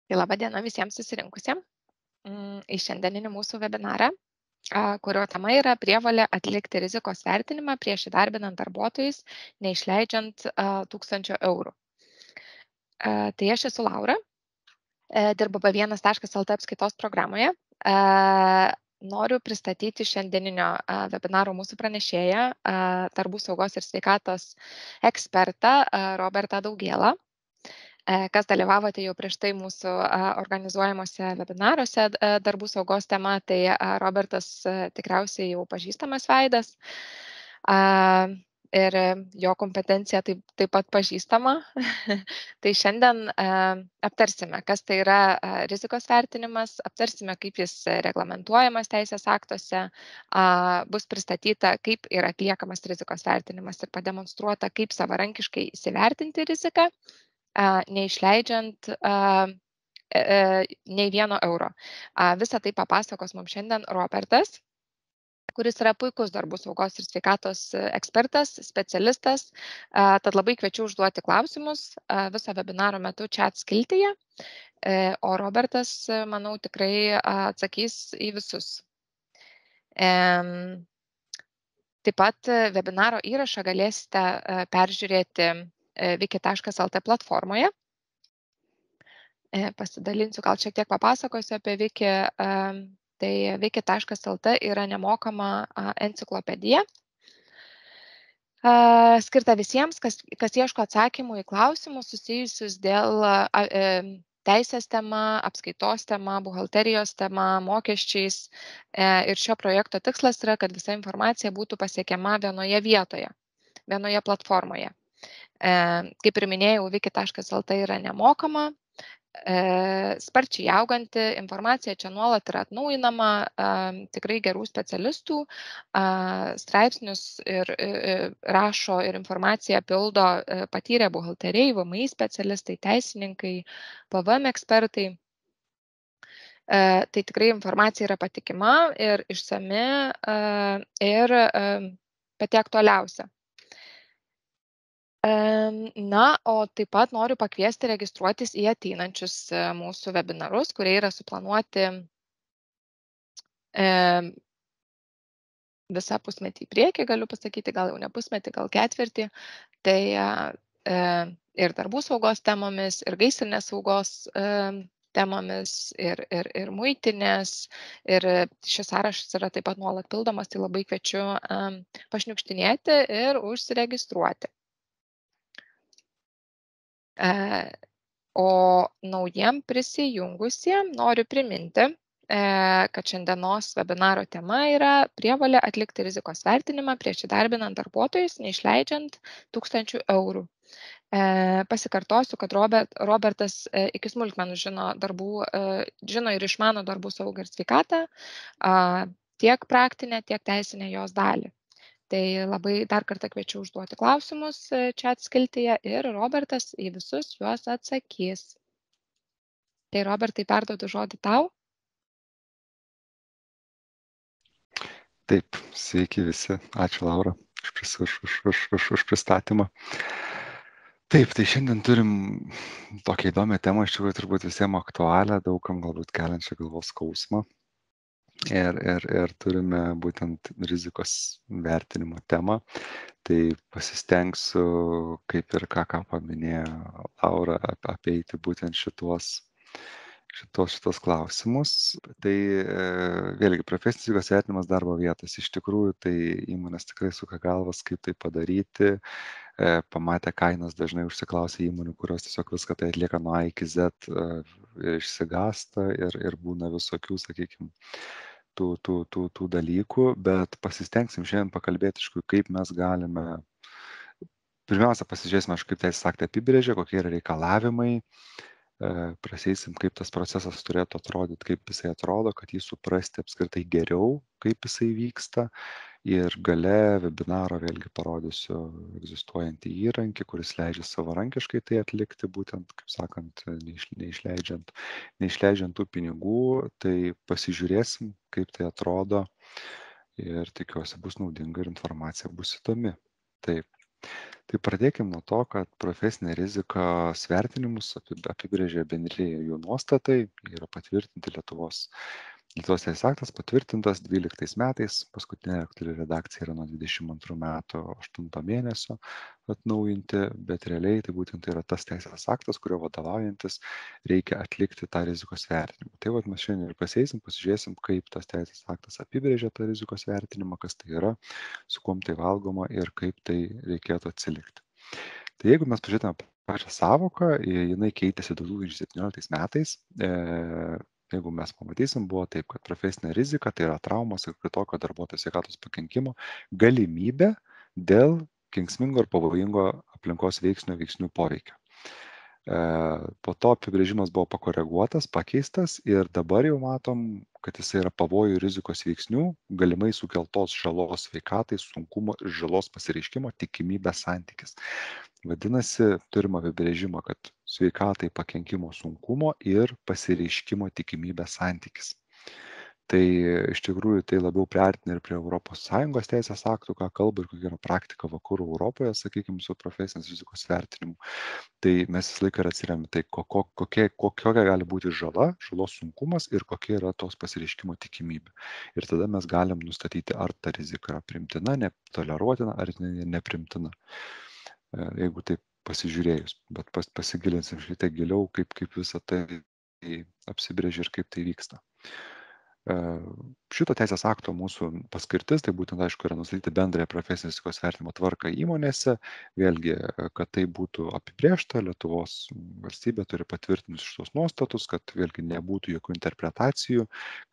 Tai laba diena visiems susirinkusiems į šiandieninį mūsų webinarą, kurio tema yra prievolė atlikti rizikos vertinimą prieš įdarbinant darbuotojus, neišleidžiant 1000 eurų. Tai aš esu Laura, dirbu B1.lt apskaitos programoje. Noriu pristatyti šiandieninio webinaro mūsų pranešėją, darbų saugos ir sveikatos ekspertą Robertą Daugėlą. Kas dalyvavote jau prieš tai mūsų organizuojamuose webinaruose darbų saugos tema, tai Robertas tikriausiai jau pažįstamas veidas ir jo kompetencija taip pat pažįstama. Tai šiandien aptarsime, kas tai yra rizikos vertinimas, aptarsime, kaip jis reglamentuojamas teisės aktuose, bus pristatyta, kaip yra atliekamas rizikos vertinimas ir pademonstruota, kaip savarankiškai įsivertinti riziką, neišleidžiant nei 1 euro. Visą tai papasakos mums šiandien Robertas, kuris yra puikus darbų saugos ir sveikatos ekspertas, specialistas. Tad labai kviečiu užduoti klausimus viso webinaro metu chat skiltyje, o Robertas, manau, tikrai atsakys į visus. Taip pat webinaro įrašą galėsite peržiūrėti wiki.lt platformoje. Pasidalinsiu, gal šiek tiek papasakosiu apie Wiki. Tai wiki.lt yra nemokama enciklopedija, skirta visiems, kas ieško atsakymų į klausimus susijusius dėl teisės tema, apskaitos tema, buhalterijos tema, mokesčiais. Ir šio projekto tikslas yra, kad visa informacija būtų pasiekiama vienoje vietoje, vienoje platformoje. Kaip ir minėjau, wiki.lt yra nemokama, sparčiai auganti, informacija čia nuolat yra atnaujinama, tikrai gerų specialistų, straipsnius ir rašo ir informaciją pildo patyrę buhalteriai, VMI specialistai, teisininkai, PVM ekspertai. Tai tikrai informacija yra patikima ir išsami ir pati aktualiausia. Na, o taip pat noriu pakviesti registruotis į ateinančius mūsų webinarus, kurie yra suplanuoti visą pusmetį į priekį, galiu pasakyti, gal jau ne pusmetį, gal ketvirtį. Tai ir darbų saugos temomis, ir gaisrinės saugos temomis, ir muitinės. Ir šis sąrašas yra taip pat nuolat pildomas, tai labai kviečiu pašniukštinėti ir užsiregistruoti. O naujiem prisijungusiem noriu priminti, kad šiandienos webinaro tema yra prievolė atlikti rizikos vertinimą prieš įdarbinant darbuotojus, neišleidžiant 1000 eurų. Pasikartosiu, kad Robertas iki smulkmenų žino ir išmano darbų saugą ir sveikatą, tiek praktinę, tiek teisinę jos dalį. Tai labai dar kartą kviečiu užduoti klausimus chat skiltyje ir Robertas į visus juos atsakys. Tai Robertai, perduodu žodį tau. Taip, sveiki visi. Ačiū, Laura, už pristatymą. Taip, tai šiandien turim tokią įdomią temą, iš tikrųjų turbūt visiems aktualią, daugam galbūt keliančią galvos skausmą. Ir turime būtent rizikos vertinimo temą. Tai pasistengsiu, kaip ir ką paminėjo Laura, apeiti būtent šitos klausimus. Tai vėlgi profesinis rizikos vertinimas darbo vietos. Iš tikrųjų, tai įmonės tikrai suka galvas, kaip tai padaryti. Pamatę kainas dažnai užsiklausia įmonių, kurios tiesiog viską tai atlieka nuo A iki Z, išsigąsta ir būna visokių, sakykime, tų dalykų, bet pasistengsim šiandien pakalbėti, kaip mes galime. Pirmiausia, pasižiūrėsime, kaip teisės aktai apibrėžia, kokie yra reikalavimai, praseisim, kaip tas procesas turėtų atrodyti, kaip jisai atrodo, kad jį suprasti apskritai geriau, kaip jisai vyksta. Ir gale webinaro vėlgi parodysiu egzistuojantį įrankį, kuris leidžia savarankiškai tai atlikti, būtent, kaip sakant, neišleidžiant tų pinigų. Tai pasižiūrėsim, kaip tai atrodo ir tikiuosi bus naudinga ir informacija bus įdomi. Taip. Tai pradėkim nuo to, kad profesinė rizikos vertinimus apibrėžia bendrieji jų nuostatai, jie yra patvirtinti Lietuvos teisės aktas patvirtintas 12 metais, paskutinė aktuali redakcija yra nuo 22 metų 8 mėnesio atnaujinti, bet realiai tai būtent tai yra tas teisės aktas, kurio vadovaujantis reikia atlikti tą rizikos vertinimą. Tai vat mes šiandien ir pasižiūrėsim, kaip tas teisės aktas apibrėžia tą rizikos vertinimą, kas tai yra, su kuom tai valgoma ir kaip tai reikėtų atsilikti. Tai jeigu mes pažiūrėtume pačią savoką, jinai keitėsi 2017 metais. Jeigu mes pamatysim, buvo taip, kad profesinė rizika tai yra traumos ir kitokio darbuotojo sveikatos pakenkimo galimybė dėl kenksmingo ir pavojingo aplinkos veiksnių poveikio. Po to apibrėžimas buvo pakoreguotas, pakeistas ir dabar jau matom, kad jis yra pavojų rizikos veiksnių, galimai sukeltos žalos sveikatai, sunkumo ir žalos pasireiškimo tikimybės santykis. Vadinasi, turim apibrėžimą, kad sveikatai pakenkimo sunkumo ir pasireiškimo tikimybės santykis. Tai iš tikrųjų tai labiau priartina ir prie ES teisės aktų, ką kalba ir kokia yra praktika vakarų Europoje, sakykime, su profesinės rizikos vertinimu. Tai mes visą laiką atsiriam tai, kokia gali būti žala, žalos sunkumas ir kokia yra tos pasireiškimo tikimybė. Ir tada mes galim nustatyti, ar ta rizika yra primtina, netoleruotina ar neprimtina. Jeigu taip pasižiūrėjus, bet pasigilinsim šiek tiek giliau, kaip visą tai apsibrėžia ir kaip tai vyksta. Šito teisės akto mūsų paskirtis, tai būtent, aišku, yra nustatyti bendrąją profesinės rizikos vertinimo tvarką įmonėse, vėlgi, kad tai būtų apibrėžta, Lietuvos valstybė turi patvirtinti šitos nuostatus, kad vėlgi nebūtų jokių interpretacijų,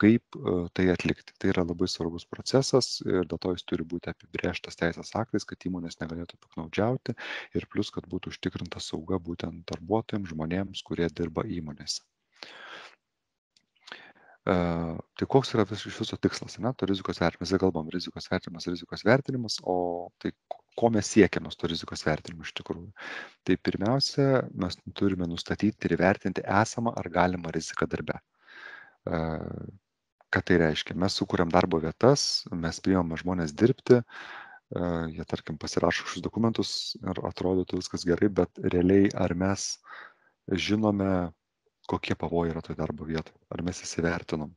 kaip tai atlikti. Tai yra labai svarbus procesas ir dėl to jis turi būti apibrėžtas teisės aktais, kad įmonės negalėtų piknaudžiauti ir plus, kad būtų užtikrinta sauga būtent darbuotojams, žmonėms, kurie dirba įmonėse. Tai koks yra iš viso tikslas, ne, to rizikos vertinimas, kalbam, rizikos vertinimas, o tai ko mes siekiame su to rizikos vertinimu iš tikrųjų. Tai pirmiausia, mes turime nustatyti ir įvertinti esamą ar galimą riziką darbe. Ką tai reiškia? Mes sukūrėm darbo vietas, mes priimame žmonės dirbti, jie, tarkim, pasirašo šius dokumentus ir atrodytų viskas gerai, bet realiai ar mes žinome, kokie pavojai yra toje darbo vietoje, ar mes įsivertinom,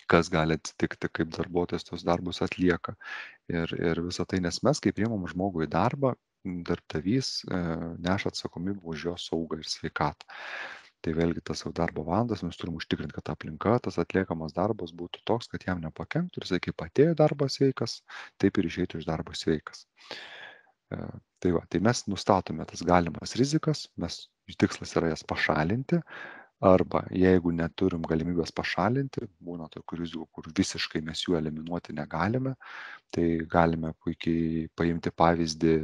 kas gali atsitikti, kaip darbuotojas tos darbus atlieka ir visą tai, nes mes, kai priimam žmogų į darbą, darbdavys neša atsakomybę už jo saugą ir sveikatą. Tai vėlgi tas jau darbo valandas mes turim užtikrinti, kad aplinka, tas atliekamas darbas būtų toks, kad jam nepakenktų ir jisai kaip atėjo darbas sveikas, taip ir išeitų iš darbo sveikas. Tai mes nustatome tas galimas rizikas, tikslas yra jas pašalinti, arba jeigu neturim galimybės pašalinti, būna tokių rizikų, kur visiškai mes jų eliminuoti negalime, tai galime puikiai paimti pavyzdį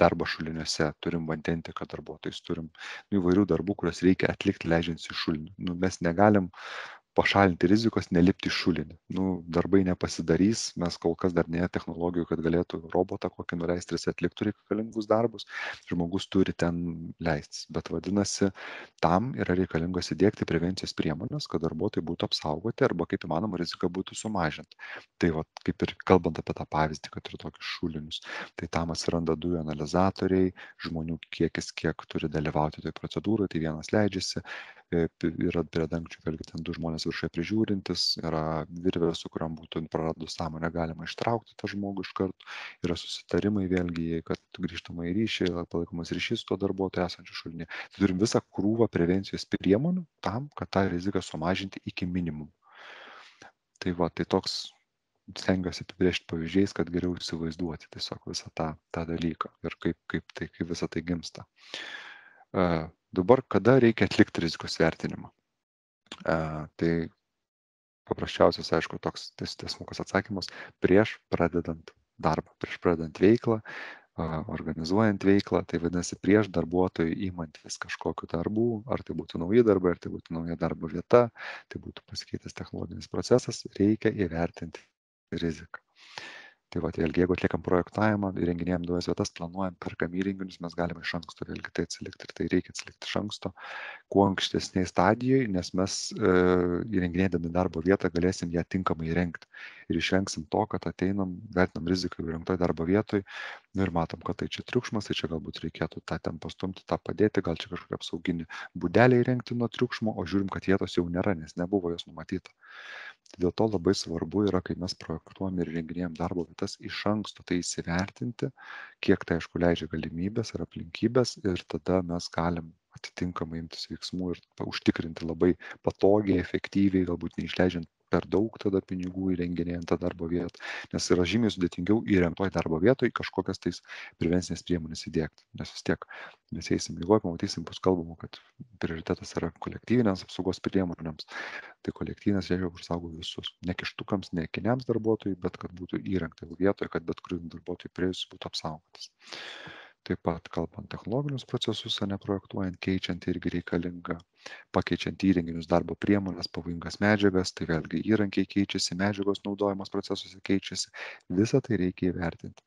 darbo šuliniuose, turim vandentiką darbuotojus, turim įvairių darbų, kuriuos reikia atlikti leidžiantis į šulinį. Mes negalim pašalinti rizikos, nelipti į šulinį. Darbai nepasidarys, mes kol kas dar nėra technologijų, kad galėtų robotą kokį nuleisti ir jis atliktų reikalingus darbus. Žmogus turi ten leistis, bet vadinasi, tam yra reikalingas įdėkti prevencijos priemonės, kad darbuotojai būtų apsaugoti arba kaip įmanoma rizika būtų sumažinta. Tai kaip ir kalbant apie tą pavyzdį, kad ir tokius šulinius, tai tam atsiranda dujų analizatoriai, žmonių kiekis, kiek turi dalyvauti toje procedūroje, tai vienas leidžiasi, yra prie dangčių, vėlgi ten 2 žmonės viršai prižiūrintis, yra virvė, su kuriam būtų praradus sąmonę galima ištraukti tą žmogų iš karto, yra susitarimai vėlgi, kad grįžtamą į ryšį, palaikomas ryšys su to darbuotoju esančiu šulinyje. Tai turim visą krūvą prevencijos priemonių tam, kad tą riziką sumažinti iki minimum. Tai toks stengiuosi apibrėžti pavyzdžiais, kad geriau įsivaizduoti tiesiog visą tą dalyką ir kaip visą tai gimsta. Dabar, kada reikia atlikti rizikos vertinimą? Tai paprasčiausias, aišku, toks tiesmukas atsakymas prieš pradedant darbą, prieš pradedant veiklą, organizuojant veiklą, tai vadinasi prieš darbuotojui įmantis kažkokiu darbų, ar tai būtų nauji darbai, ar tai būtų nauja darbo vieta, tai būtų pasikeitęs technologinis procesas, reikia įvertinti riziką. Tai va, vėlgi, jeigu atliekam projektavimą, įrenginėjam naujas vietas, planuojam, perkam įrenginius, mes galime iš anksto vėlgi tai atsilikti ir tai reikia atsilikti iš anksto, kuo ankstesniai stadijoje, nes mes įrenginėdami darbo vietą galėsim ją tinkamai įrengti. Ir išvengsim to, kad ateinam, vertinam riziką įrengtoj darbo vietoj, nu ir matom, kad tai čia triukšmas, tai čia galbūt reikėtų tą ten pastumti, tą padėti, gal čia kažkokią apsauginį būdelį įrengti nuo triukšmo, o žiūrim, kad vietos jau nėra, nes nebuvo jos numatyta. Tai dėl to labai svarbu yra, kai mes projektuojam ir renginėjam darbo vietas iš anksto, tai įsivertinti, kiek tai aišku leidžia galimybės ir aplinkybės ir tada mes galim atitinkamai imtis veiksmų ir užtikrinti labai patogiai, efektyviai, galbūt neišleidžiant per daug tada pinigų įrenginėjant tą darbo vietą, nes yra žymiai sudėtingiau įrengtoj darbo vietoj kažkokias tais prevencinės priemonės įdėkti, nes vis tiek mes eisim įgoj, pamatysim, bus kalbama, kad prioritetas yra kolektyvinės apsaugos priemonėms. Tai kolektyvinas reiškia, kur saugo visus. Ne kištukams, ne akiniams darbuotojui, bet kad būtų įrengta vietoje, kad bet kuris darbuotojui priėjus būtų apsaugotas. Taip pat kalbant technologinius procesus, neprojektuojant, keičiant irgi reikalinga, pakeičiant įrenginius, darbo priemonės, pavojingas medžiagas, tai vėlgi įrankiai keičiasi, medžiagos naudojimas procesuose keičiasi, visą tai reikia įvertinti.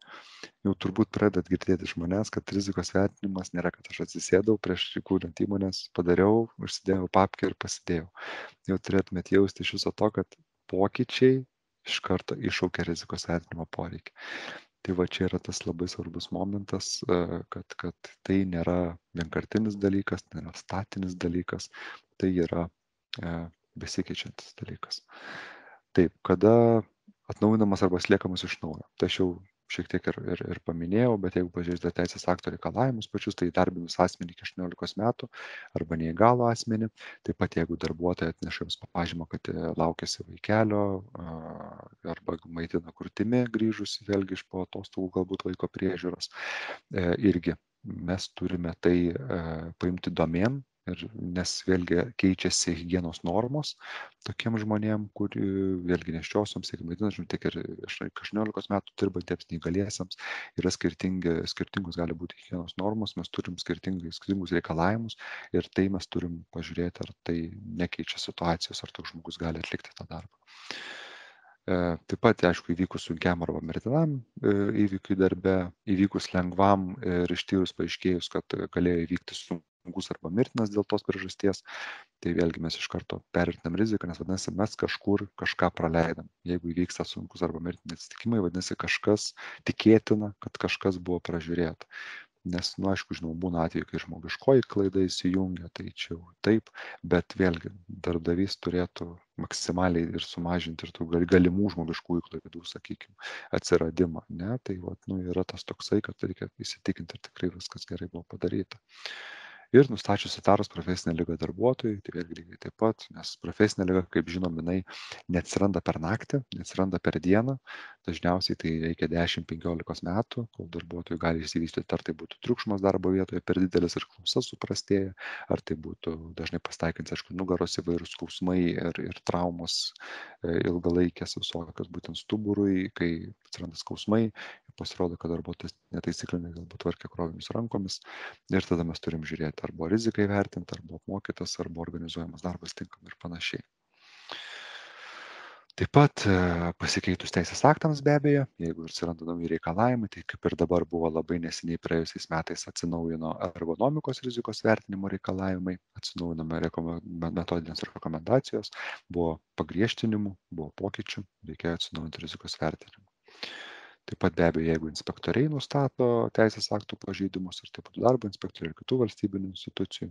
Jau turbūt pradedat girdėti iš manęs, kad rizikos vertinimas nėra, kad aš atsisėdau prieš įkūrent įmonės, padariau, užsidėjau papkę ir pasidėjau. Jau turėtumėt jausti iš viso to, kad pokyčiai iš karto iššaukia rizikos vertinimo poreikį. Tai va čia yra tas labai svarbus momentas, kad tai nėra vienkartinis dalykas, tai nėra statinis dalykas, tai yra besikeičiantis dalykas. Taip, kada atnaujinamas arba sliekamas iš naujo. Tai aš jau šiek tiek ir paminėjau, bet jeigu pažiūrėsite teisės akto reikalavimus pačius, tai įdarbinus asmenį iki 18 metų arba neįgalų asmenį, taip pat jeigu darbuotojai atneša jums pažymą, kad laukiasi vaikelio arba maitina krūtimi grįžus vėlgi iš po atostogų galbūt vaiko priežiūros, irgi mes turime tai paimti domėn. Nes vėlgi keičiasi higienos normos tokiem žmonėm, kur vėlgi neščiosioms, tiek maitinančiam, tiek ir 18 metų dirbantiems neįgaliesiems yra skirtingos gali būti higienos normos, mes turim skirtingus reikalavimus ir tai mes turim pažiūrėti, ar tai nekeičia situacijos, ar toks žmogus gali atlikti tą darbą. Taip pat, aišku, įvykus sunkiam arba mirtinam įvykiui darbe, įvykus lengvam ir ištyrus paaiškėjus, kad galėjo įvykti sunkus arba mirtinas dėl tos priežasties, tai vėlgi mes iš karto pervertinam riziką, nes vadinasi, mes kažkur kažką praleidam. Jeigu įvyksta sunkus arba mirtinis atsitikimai, vadinasi, kažkas tikėtina, kad kažkas buvo pražiūrėta. Nes, nu, aišku, žinau, būna atveju, kai žmogiškoji klaida įsijungia, tai čia jau taip, bet vėlgi darbdavys turėtų maksimaliai ir sumažinti ir tų galimų žmogiškųjų klaidų, sakykime, atsiradimą. Ne? Tai vat, nu, yra tas toksai, kad reikia įsitikinti, ar tikrai viskas gerai buvo padaryta. Ir nustačius įtarus profesinę ligą darbuotojui, tai vėlgi lygiai taip pat, nes profesinė liga, kaip žinom, jinai neatsiranda per naktį, neatsiranda per dieną, dažniausiai tai reikia 10-15 metų, kol darbuotojui gali išsivystyti, ar tai būtų triukšmas darbo vietoje per didelis ir klausa suprastėja, ar tai būtų dažnai pasitaikins, aišku, nugaros įvairūs skausmai ir traumos ilgalaikės visokios būtent stuburui, kai atsiranda skausmai, pasirodo, kad darbuotojas netaisyklingai galbūt tvarkė krovinius rankomis ir tada mes turim žiūrėti, ar buvo rizika įvertinta, ar buvo apmokytas, ar buvo organizuojamas darbas tinkamai ir panašiai. Taip pat pasikeitus teisės aktams be abejo, jeigu atsiranda nauji reikalavimai, tai kaip ir dabar buvo labai neseniai praėjusiais metais atsinaujino ergonomikos rizikos vertinimo reikalavimai, atsinaujino metodinės rekomendacijos, buvo pagriežtinimų, buvo pokyčių, reikėjo atsinaujinti rizikos vertinimą. Taip pat be abejo, jeigu inspektoriai nustato teisės aktų pažeidimus, ir taip pat darbo inspektoriai ir kitų valstybinių institucijų.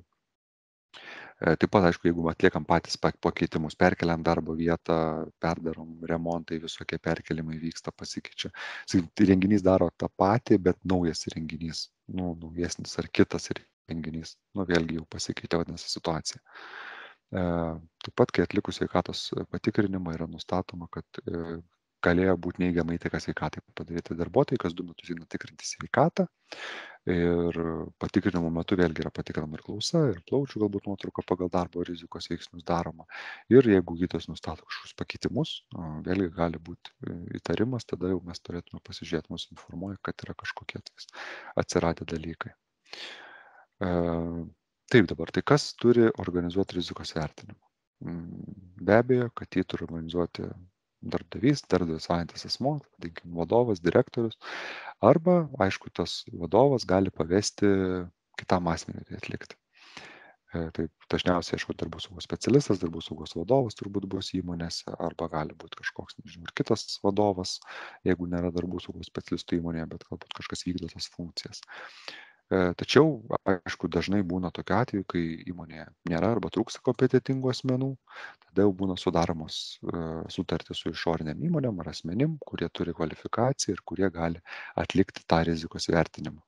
Taip pat, aišku, jeigu atliekam patys pakeitimus, perkeliam darbo vietą, perdarom remontai, visokie perkelimai vyksta, pasikeičia. Įrenginys daro tą patį, bet naujas įrenginys, naujesnis ar kitas įrenginys, vėlgi jau pasikeitė vadinasi situacija. Taip pat, kai atlikus sveikatos patikrinimą yra nustatoma, kad galėjo būti neigiamai įtaka sveikatai padaryti darbuotojai, kas 2 metus eina tikrinti sveikatą ir patikrinimo metu vėlgi yra patikrinama ir klausa, ir plaučių galbūt nuotrauka pagal darbo rizikos veiksnius daroma. Ir jeigu gydytojas nustato kažkokius pakeitimus, vėlgi gali būti įtarimas, tada jau mes turėtume pasižiūrėti, mus informuoja, kad yra kažkokie atsiradę dalykai. Taip dabar, tai kas turi organizuoti rizikos vertinimą? Be abejo, kad jį turi organizuoti darbdavys, darbdavį saugantis asmuo, vadinkim, vadovas, direktorius, arba, aišku, tas vadovas gali pavesti kitam asmeniui tai atlikti. Tai dažniausiai, aišku, darbų saugos specialistas, darbų saugos vadovas turbūt bus įmonėse, arba gali būti kažkoks, nežinau, ir kitas vadovas, jeigu nėra darbų saugos specialistų įmonėje, bet galbūt kažkas vykdo tas funkcijas. Tačiau, aišku, dažnai būna tokiu atveju, kai įmonėje nėra arba trūksta kompetitingų asmenų, tada jau būna sudaromos sutartys su išoriniam įmonėm ar asmenim, kurie turi kvalifikaciją ir kurie gali atlikti tą rizikos vertinimą.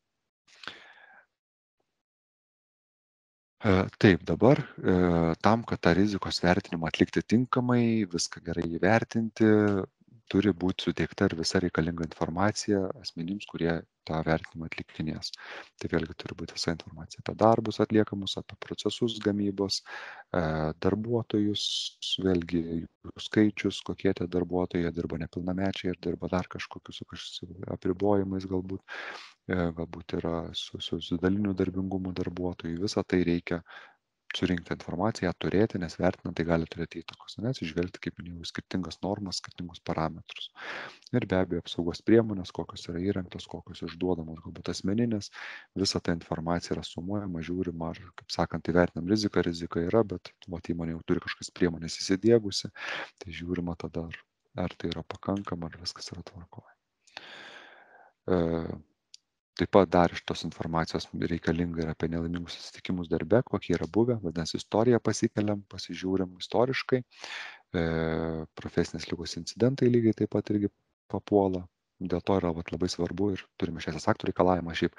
Taip, dabar tam, kad tą rizikos vertinimą atlikti tinkamai, viską gerai įvertinti, turi būti suteikta ir visa reikalinga informacija asmenims, kurie tą vertinimą atlikinės. Tai vėlgi turi būti visa informacija apie darbus atliekamus, apie procesus gamybos, darbuotojus, vėlgi jų skaičius, kokie tie darbuotojai dirba nepilnamečiai ir dirba dar kažkokius su apribojimais galbūt yra su daliniu darbingumu darbuotojų. Visą tai reikia surinkti informaciją, turėti, nes vertinant tai gali turėti įtakos, nes išvelgti, kaip minėjau, skirtingas normas, skirtingus parametrus. Ir be abejo apsaugos priemonės, kokios yra įrengtos, kokios išduodamos, galbūt asmeninės, visa ta informacija yra sumuojama, žiūrima, ar, kaip sakant, įvertinam riziką, rizika yra, bet įmonė jau turi kažkokias priemonės įsidiegusi, tai žiūrima tada, ar tai yra pakankama, ar viskas yra tvarkoje. Taip pat dar iš tos informacijos reikalinga ir apie nelaimingus atsitikimus darbe, kokie yra buvę, vadinasi, istoriją pasikeliam, pasižiūrim istoriškai, profesinės lygos incidentai lygiai taip pat irgi papuola. Dėl to yra labai svarbu ir turime teisės aktų reikalavimą šiaip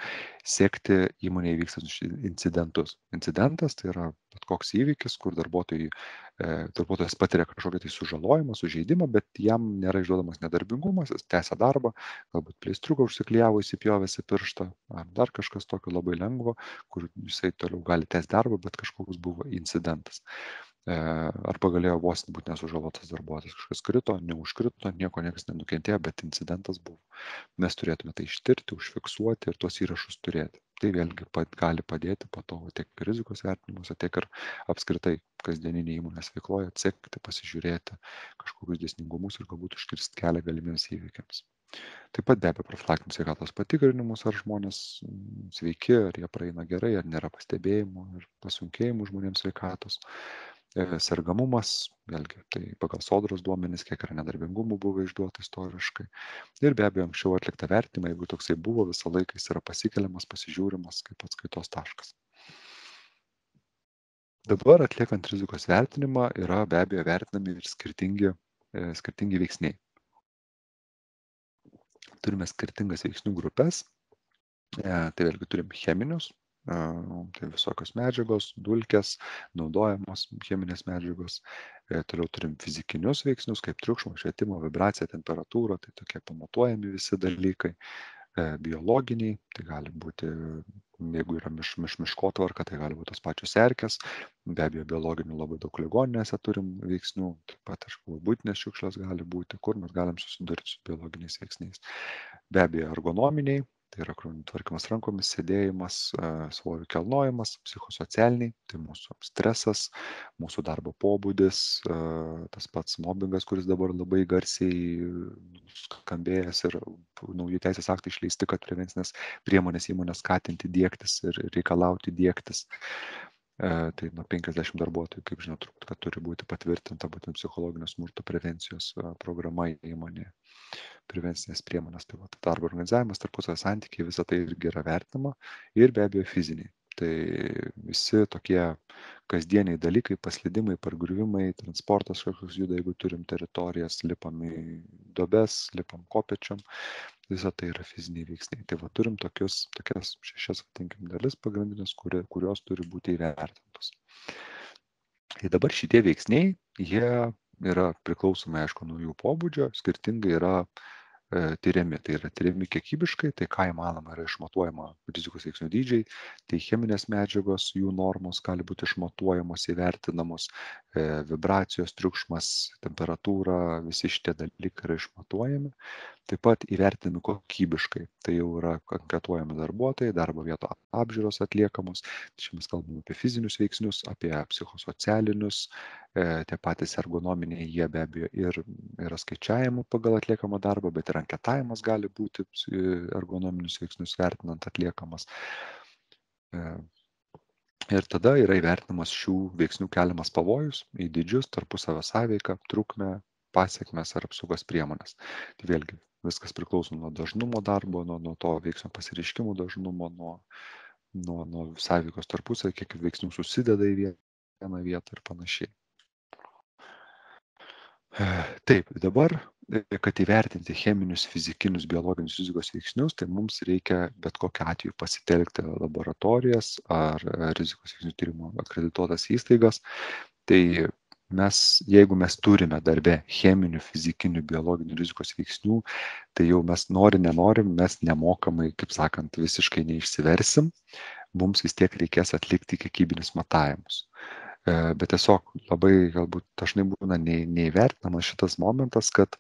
sekti įmonėje vykstančius incidentus. Incidentas tai yra bet koks įvykis, kur darbuotojas patiria kažkokį tai sužalojimą, sužeidimą, bet jam nėra išduodamas nedarbingumas, jis tęsia darbą, galbūt pleistriuką užsiklijavo įsipjovęs į pirštą, ar dar kažkas tokio labai lengvo, kur jisai toliau gali tęsti darbą, bet kažkoks buvo incidentas. Arba galėjo vos būti nesužalotas darbuotojas, kažkas krito, neužkrito, niekas nenukentėjo, bet incidentas buvo. Mes turėtume tai ištirti, užfiksuoti ir tuos įrašus turėti. Tai vėlgi gali padėti po to tiek rizikos vertinimuose, tiek ir apskritai kasdieninė įmonės veikloje atsekti, pasižiūrėti kažkokius dėsningumus ir galbūt užkirsti kelią galimiems įvykiams. Taip pat be abejo profilaktinius sveikatos patikrinimus, ar žmonės sveiki, ar jie praeina gerai, ar nėra pastebėjimų ir pasunkėjimų žmonėms sveikatos. Sergamumas, vėlgi, tai pagal sodros duomenys, kiek yra nedarbingumų buvo išduota istoriškai. Ir be abejo, anksčiau atliktą vertimą, jeigu toksai buvo, visą laiką jis yra pasikeliamas, pasižiūrimas kaip atskaitos taškas. Dabar atliekant rizikos vertinimą yra be abejo vertinami ir skirtingi veiksniai. Turime skirtingas veiksnių grupės, tai vėlgi turim cheminius, tai visokios medžiagos, dulkės, naudojamos cheminės medžiagos. Toliau turim fizikinius veiksnius, kaip triukšmo, švietimo, vibracija, temperatūra, tai tokie pamatuojami visi dalykai. Biologiniai, tai gali būti, jeigu yra miškotvarka, tai gali būti tos pačios erkės. Be abejo, biologinių labai daug ligoninėse turim veiksnių, taip pat, aišku, būtinės šiukšlės gali būti, kur mes galim susidurti su biologiniais veiksniais. Be abejo, ergonominiai, tai yra tvarkymas rankomis, sėdėjimas, svorio kelnojimas, psichosocialiniai, tai mūsų stresas, mūsų darbo pobūdis, tas pats mobbingas, kuris dabar labai garsiai skambėjęs ir nauji teisės aktai išleisti, kad prevencinės priemonės įmonės skatinti diegtis ir reikalauti diegtis. Tai nuo 50 darbuotojų, kaip žinot, kad turi būti patvirtinta būtent psichologinio smurto prevencijos programa įmonėje. Prevencinės priemonės, tai darbo organizavimas, tarpusavio santykiai, visa tai irgi yra vertinama ir be abejo fiziniai. Tai visi tokie kasdieniai dalykai, paslydimai, pargriuvimai, transportas kažkoks juda, jeigu turim teritorijas, lipam į duobes, lipam kopečiam, visa tai yra fiziniai veiksniai. Tai va turim tokias 6 dalis pagrindinės, kurios turi būti įvertintos. Tai dabar šitie veiksniai, jie yra priklausomai, aišku, nuo jų pobūdžio, skirtingai yra tyriami. Tai yra tyriami kiekybiškai, tai ką įmanoma yra išmatuojama rizikos veiksnių dydžiai, tai cheminės medžiagos, jų normos gali būti išmatuojamos, įvertinamos, vibracijos, triukšmas, temperatūra, visi šitie dalykai yra išmatuojami. Taip pat įvertinami kokybiškai. Tai jau yra anketuojami darbuotojai, darbo vieto apžiūros atliekamos. Čia mes kalbame apie fizinius veiksnius, apie psichosocialinius, tie patys ergonominiai, jie be abejo ir yra skaičiavimų pagal atliekamą darbą, bet ir anketavimas gali būti ergonominius veiksnius vertinant atliekamas. Ir tada yra įvertinamas šių veiksnių keliamas pavojus į dydžius, tarpusavio sąveiką, trukmę, pasiekmes ar apsaugos priemonės. Tai vėlgi viskas priklauso nuo dažnumo darbo, nuo to veiksnio pasireiškimų dažnumo, nuo sąveikos tarpusavio, kiek veiksnių susideda į vieną vietą ir panašiai. Taip, dabar, kad įvertinti cheminius, fizikinius, biologinius rizikos veiksnius, tai mums reikia bet kokiu atveju pasitelkti laboratorijas ar rizikos veiksnių tyrimo akredituotas įstaigas. Tai jeigu mes turime darbe cheminių, fizikinių, biologinių rizikos veiksnių, tai jau mes nenorim, mes nemokamai, kaip sakant, visiškai neišsiversim, mums vis tiek reikės atlikti kiekybinius matavimus. Bet tiesiog labai galbūt dažnai būna neįvertinamas šitas momentas, kad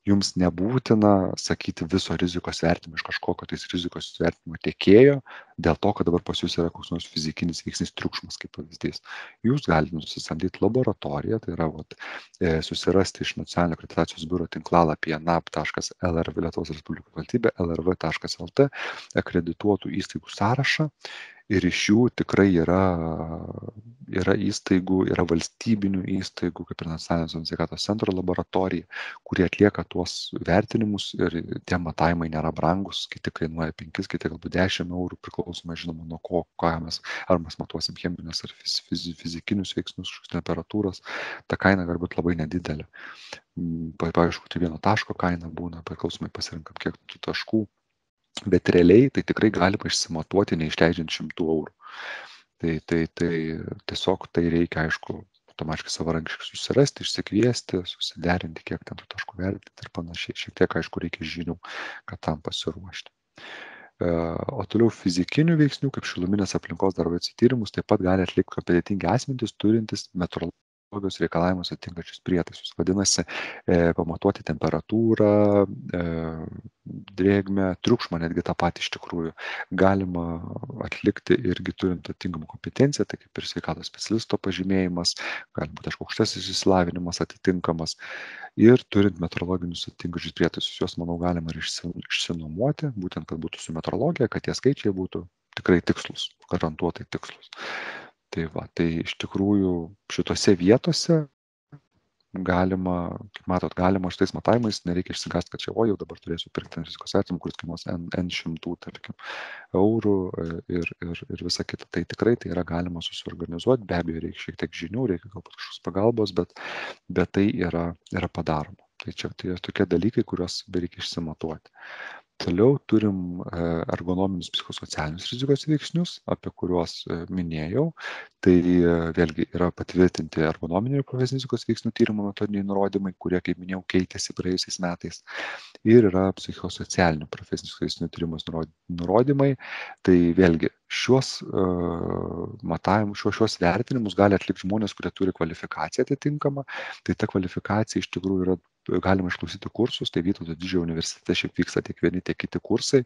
jums nebūtina sakyti viso rizikos vertinimo iš kažkokio tais rizikos vertinimo tiekėjo, dėl to, kad dabar pas jūs yra koks nors fizikinis veiksnys triukšmas kaip pavyzdys. Jūs galite nusisamdyti laboratoriją, tai yra susirasti iš Nacionalinio akreditacijos biuro tinklalapyje nap.lrv Lietuvos Respublikos valstybė lrv.lt akredituotų įstaigų sąrašą. Ir iš jų tikrai yra įstaigų, yra valstybinių įstaigų, kaip ir Nacionalinio sveikatos centro laboratorija, kurie atlieka tuos vertinimus ir tie matavimai nėra brangus, kiti kainuoja 5, kiti galbūt 10 eurų, priklausomai žinoma nuo ko, ar mes matuosim cheminius ar fizikinius veiksnius, temperatūros, ta kaina gali būti labai nedidelė. Pavyzdžiui, tai vieno taško kaina būna, priklausomai pasirinkam kiek tų taškų. Bet realiai tai tikrai galima išsimatuoti neišleidžiant 100 eurų. Tai tiesiog tai reikia, aišku, automatiškai savarankiškai susirasti, išsikviesti, susiderinti, kiek ten tų taškų vertinti ir panašiai. Šiek tiek, aišku, reikia žinių, kad tam pasiruošti. O toliau fizikinių veiksnių, kaip šiluminės aplinkos darbo tyrimus, taip pat gali atlikti kompetentingi asmenys turintys metrologijos reikalavimus atitinkančius prietaisus. Vadinasi, pamatuoti temperatūrą, drėgmę, triukšmą netgi tą patį iš tikrųjų galima atlikti irgi turint atitinkamą kompetenciją, tai kaip ir sveikatos specialisto pažymėjimas, gali būti aukštasis išsilavinimas atitinkamas ir turint metrologinius atitinkančius prietaisus, juos, manau, galima ir išsinuomoti, būtent, kad būtų su metrologija, kad tie skaičiai būtų tikrai tikslus, garantuotai tikslus. Tai iš tikrųjų šitose vietose galima, kaip matot, galima šitais matavimais, nereikia išsigąsti, kad čia, jau dabar turėsiu pirkti rizikos vertinimą, kuris kainuos N šimtų, tarkim, eurų ir visa kita. Tai tikrai tai yra galima susiorganizuoti, be abejo, reikia šiek tiek žinių, reikia galbūt kažkokios pagalbos, bet tai yra padaroma. Tai čia tai tokie dalykai, kuriuos reikia išsimatuoti. Toliau turim ergonominius psichosocialinius rizikos veiksnius, apie kuriuos minėjau. Tai vėlgi yra patvirtinti ergonominių ir profesinės rizikos veiksnių tyrimo metodiniai nurodymai, kurie, kaip minėjau, keitėsi praėjusiais metais. Ir yra psichosocialinių profesinių veiksnių tyrimos nurodymai. Tai vėlgi šiuos matavimus, šiuos vertinimus gali atlikti žmonės, kurie turi kvalifikaciją atitinkamą. Tai ta kvalifikacija iš tikrųjų yra galima išklausyti kursus, tai Vytauto Didžiojo universitete šiaip vyksta tiek vieni, tiek kiti kursai,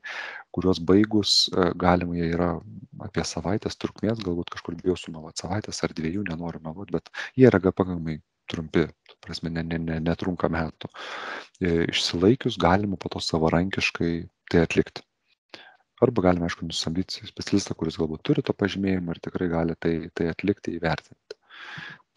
kuriuos baigus galima, jie yra apie savaitės trukmės, galbūt kažkur bijau sumeluoti savaitės ar 2, nenoriu meluoti, bet jie yra pakankamai trumpi, prasme, netrunka metų. Išsilaikius galima po to savarankiškai tai atlikti. Arba galime, aišku, nusamdyti specialistą, kuris galbūt turi to pažymėjimą ir tikrai gali tai atlikti, įvertinti.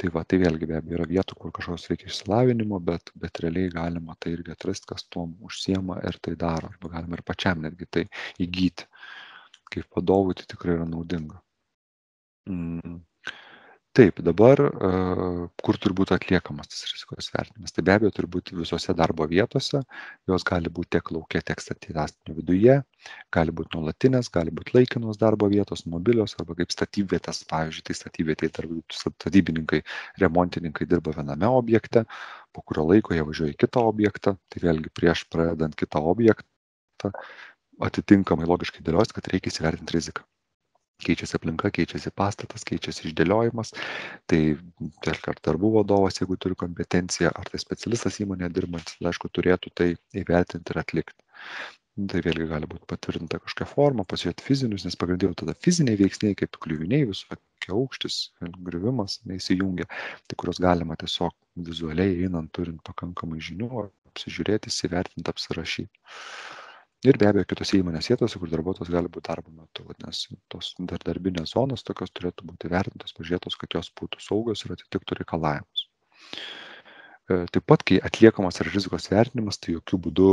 Tai vėlgi be abejo yra vietų, kur kažkoks reikia išsilavinimo, bet realiai galima tai irgi atrasti, kas tuom užsiema ir tai daro. Arba galima ir pačiam netgi tai įgyti. Kaip vadovui tai tikrai yra naudinga. Taip, dabar kur turi būti atliekamas tas rizikos vertinimas? Tai be abejo turi būti visose darbo vietose, jos gali būti tiek lauke, tiek statinio viduje, gali būti nuolatinės, gali būti laikinos darbo vietos, mobilios arba kaip statybvietės, pavyzdžiui, tai statybvietėje statybininkai, remontininkai dirba viename objekte, po kurio laiko jie važiuoja į kitą objektą, tai vėlgi prieš pradedant kitą objektą atitinkamai logiškai dėlios, kad reikia įsivertinti riziką. Keičiasi aplinka, keičiasi pastatas, keičiasi išdėliojimas. Tai ar darbų vadovas, jeigu turi kompetenciją, ar tai specialistas įmonėje dirbantis, aišku, turėtų tai įvertinti ir atlikti. Tai vėlgi gali būti patvirtinta kažkokia forma, pasižiūrėti fizinius, nes pagrindiniai tada fiziniai veiksniai, kaip kliuviniai, visokie aukštis, griuvimas, neįsijungia, tai kuriuos galima tiesiog vizualiai einant, turint pakankamai žinių, apsižiūrėti, įsivertinti, apsirašyti. Ir be abejo, kitose įmonės vietose, kur darbuotojas gali būti darbo metu, vadinasi, tos darbinės zonos tokios turėtų būti vertintos, pažiūrėtos, kad jos būtų saugios ir atitiktų reikalavimus. Taip pat, kai atliekamas rizikos vertinimas, tai jokių būdų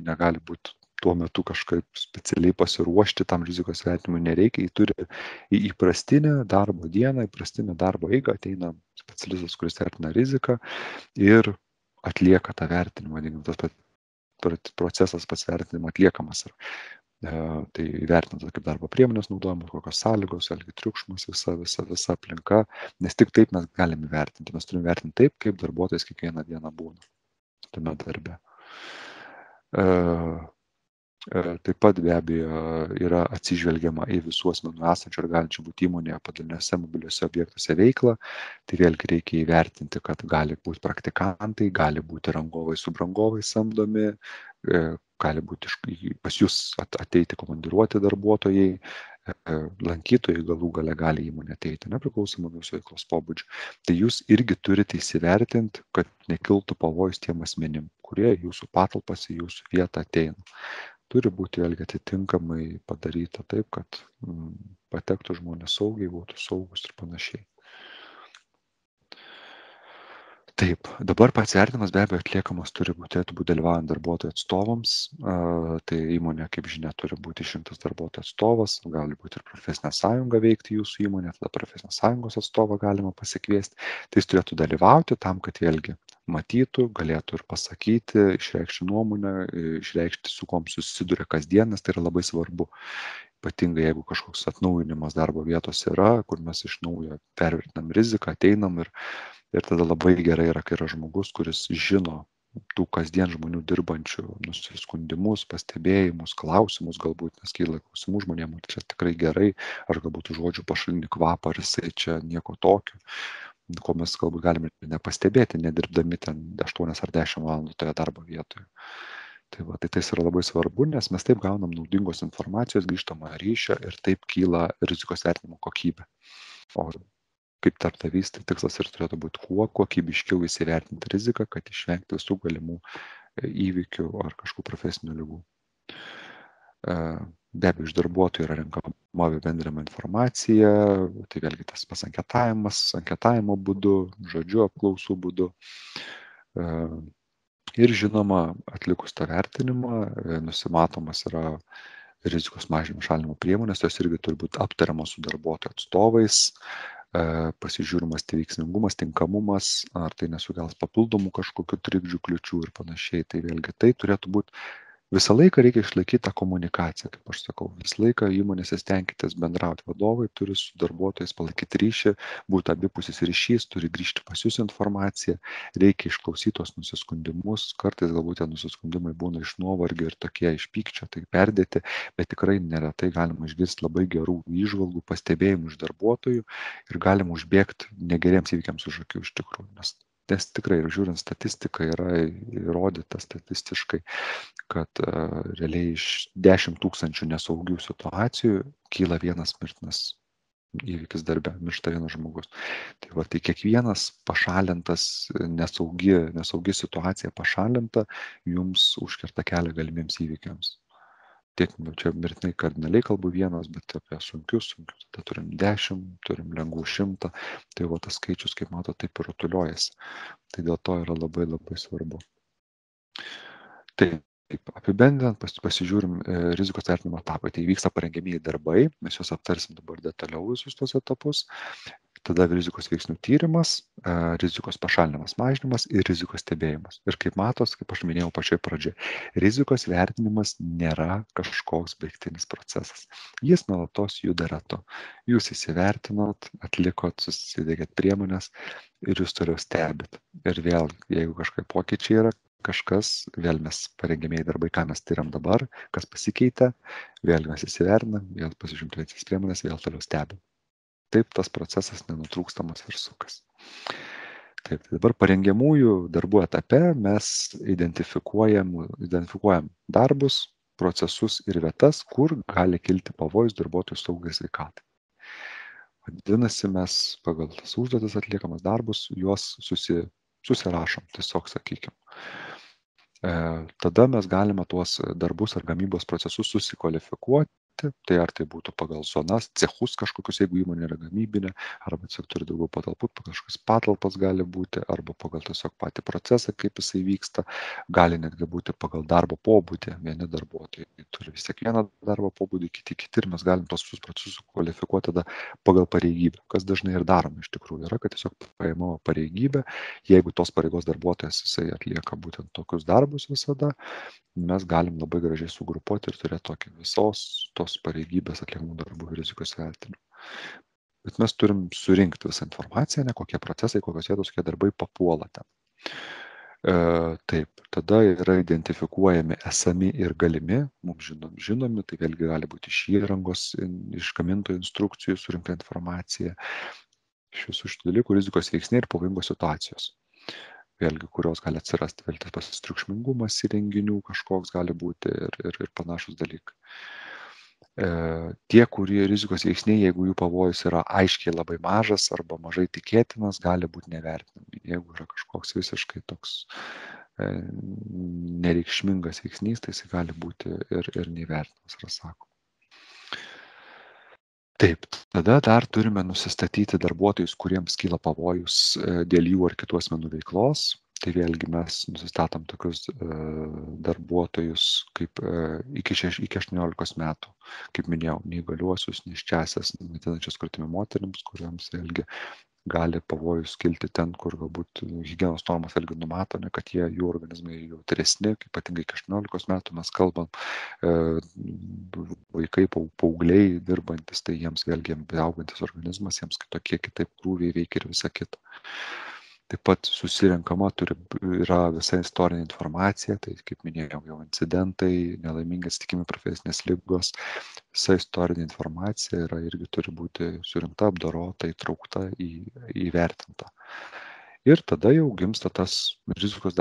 negali būti tuo metu kažkaip specialiai pasiruošti tam rizikos vertinimui nereikia. Jį turi į įprastinę darbo dieną, įprastinę darbo eigą ateina specialistas, kuris vertina riziką ir atlieka tą vertinimą. Vadinkim, tas procesas pats vertinimo atliekamas. Tai įvertinta, kaip darbo priemonės naudojamos, kokios sąlygos, vėlgi triukšmas, visa aplinka, nes tik taip mes galime įvertinti. Mes turime vertinti taip, kaip darbuotojas kiekvieną dieną būna tame darbe. Taip pat be abejo yra atsižvelgiama į visų asmenų esančių ir galinčių būti įmonėje padaliniuose, mobiliuose objektuose veiklą. Tai vėlgi reikia įvertinti, kad gali būti praktikantai, gali būti rangovai su brangovai samdomi, gali būti pas jūs ateiti komandiruoti darbuotojai, lankytojai galų gale gali įmonė ateiti, nepriklausomai nuo jūsų veiklos pobūdžio. Tai jūs irgi turite įsivertinti, kad nekiltų pavojus tiem asmenim, kurie jūsų patalpas į jūsų vietą ateina. Turi būti vėlgi atitinkamai padaryta taip, kad patektų žmonės saugiai, būtų saugus ir panašiai. Taip, dabar pats vertinimas be abejo atliekamas turėtų būti dalyvaujant darbuotojų atstovams. Tai įmonė, kaip žinia, turi būti išrinktas darbuotojų atstovas, gali būti ir profesinė sąjunga veikti jūsų įmonė, tada profesinės sąjungos atstovą galima pasikviesti. Tai jis turėtų dalyvauti tam, kad vėlgi matytų, galėtų ir pasakyti, išreikšti nuomonę, išreikšti, su kuom susiduria kasdien, nes tai yra labai svarbu. Ypatingai jeigu kažkoks atnaujinimas darbo vietos yra, kur mes iš naujo pervertinam riziką, ateinam ir tada labai gerai yra, kai yra žmogus, kuris žino tų kasdien žmonių dirbančių nusiskundimus, pastebėjimus, klausimus galbūt, nes kyla klausimų žmonėm, ar čia tikrai gerai, ar galbūt užuodžiu pašalinį kvapą, ar jisai čia nieko tokio, ko mes galbūt galime nepastebėti, nedirbdami ten 8 ar 10 valandų toje darbo vietoje. Tai yra labai svarbu, nes mes taip gaunam naudingos informacijos, grįžtamą ryšio ir taip kyla rizikos vertinimo kokybė. O kaip darbdavys, tai tikslas ir turėtų būti kuo kokybiškiau įsivertinti riziką, kad išvengti visų galimų įvykių ar kažkokių profesinių ligų. Be abejo, iš darbuotojų yra renkama bendrama informacija, tai vėlgi tas pats anketavimo būdu, žodžiu apklausų būdu. Ir žinoma, atlikus tą vertinimą, nusimatomas yra rizikos mažinimo šalinimo priemonės, jos irgi turi būti aptariamos su darbuotojų atstovais, pasižiūrimas tai veiksmingumas, tinkamumas, ar tai nesukels papildomų kažkokių trikdžių, kliučių ir panašiai. Tai vėlgi tai turėtų būti visą laiką reikia išlaikyti tą komunikaciją, kaip aš sakau. Visą laiką įmonėse stenkitės bendrauti. Vadovai turi su darbuotojais palaikyti ryšį, būti abipusis ryšys, turi grįžti pas jūs informaciją, reikia išklausyti tos nusiskundimus. Kartais galbūt tie nusiskundimai būna iš nuovargio ir tokie iš pykčio, tai perdėti, bet tikrai neretai galima išgirsti labai gerų įžvalgų, pastebėjimų iš darbuotojų ir galima užbėgti negeriems įvykiams už akių iš tikrųjų. Nes tikrai, žiūrint statistiką, yra įrodyta statistiškai, kad realiai iš 10 000 nesaugių situacijų kyla vienas mirtinas įvykis darbe, miršta vienas žmogus. Tai kiekvienas pašalintas, nesaugi situacija pašalinta, jums užkerta kelią galimiems įvykiams. Tiek, čia mirtinai kardinaliai kalbu vienas, bet apie sunkius, tada turim 10, turim lengvų 100, tai tas skaičius, kaip mato, taip ir rutuliuojasi. Tai dėl to yra labai labai svarbu. Taip, apibendrinant, pasižiūrim rizikos vertinimo etapai. Tai vyksta parengiamieji darbai, mes juos aptarsim dabar detaliau visus tos etapus. Tada rizikos veiksnių tyrimas, rizikos pašalinimas, mažinimas ir rizikos stebėjimas. Ir kaip matos, kaip aš minėjau pačioje pradžioje, rizikos vertinimas nėra kažkoks baigtinis procesas. Jis nuolatos juda ratu. Jūs įsivertinot, atlikot, susidėkėt priemonės ir jūs toliau stebit. Ir vėl, jeigu kažkokie pokyčiai yra, kažkas, vėl mes parengiamieji darbai, ką mes tyriam dabar, kas pasikeitė, vėl mes įsivertinam, vėl pasižiūrim prevencines priemonės, vėl toliau stebim. Taip tas procesas nenutrūkstamas ir sukas. Taip, tai dabar parengiamųjų darbų etape mes identifikuojam darbus, procesus ir vietas, kur gali kilti pavojus darbuotojų saugai sveikatai. Vadinasi, mes pagal tas užduotis atliekamas darbus, juos susirašom, tiesiog sakykime. Tada mes galime tuos darbus ar gamybos procesus susikvalifikuoti. Tai ar tai būtų pagal zonas, cechus kažkokius, jeigu įmonė yra gamybinė, arba tiesiog turi daugiau patalpų, kažkokios patalpas gali būti, arba pagal tiesiog patį procesą, kaip jisai vyksta, gali netgi būti pagal darbo pobūdį. Vieni darbuotojai turi vis tiek vieną darbo pobūdį, kiti ir mes galim tos procesus kvalifikuoti tada pagal pareigybę, kas dažnai ir daroma iš tikrųjų yra, kad tiesiog paimama pareigybė, jeigu tos pareigos darbuotojas jisai atlieka būtent tokius darbus visada, mes galim labai gražiai sugrupuoti ir turėti tokį visos tos pareigybės atliekamų darbų rizikos vertinimą. Bet mes turim surinkti visą informaciją, ne kokie procesai, kokios vietos, kokie darbai papuola ten. Taip, tada yra identifikuojami esami ir galimi, mums žinomi, tai vėlgi gali būti iš įrangos, iš gamintojų instrukcijų surinkta informacija, iš visų šitų dalykų rizikos veiksniai ir pavojingos situacijos. Vėlgi, kurios gali atsirasti, vėlgi tas triukšmingumas įrenginių kažkoks gali būti ir panašus dalykai. Tie, kurie rizikos veiksniai, jeigu jų pavojus yra aiškiai labai mažas arba mažai tikėtinas, gali būti nevertinami. Jeigu yra kažkoks visiškai toks nereikšmingas veiksnys, tai jis gali būti ir nevertinamas, yra sakoma. Taip, tada dar turime nusistatyti darbuotojus, kuriems kyla pavojus dėl jų ar kitų asmenų veiklos. Tai vėlgi mes nusistatom tokius darbuotojus kaip iki 18 metų, kaip minėjau, neįgaliuosius, nėščiąsias, maitinančias krūtimi moterims, kuriams vėlgi gali pavojus kilti ten, kur galbūt higienos normos vėlgi numato, ne, kad jų organizmai jautresni, ypatingai iki 18 metų mes kalbam, vaikai, paaugliai dirbantis, tai jiems vėlgi augantis organizmas, jiems kitaip krūviai veikia ir visa kita. Taip pat susirenkama yra visa istorinė informacija, tai kaip minėjau, jau incidentai, nelaimingi atsitikimai, profesinės ligos, visa istorinė informacija irgi turi būti surinkta, apdorota, įtraukta, įvertinta. Ir tada jau gimsta tas rizikos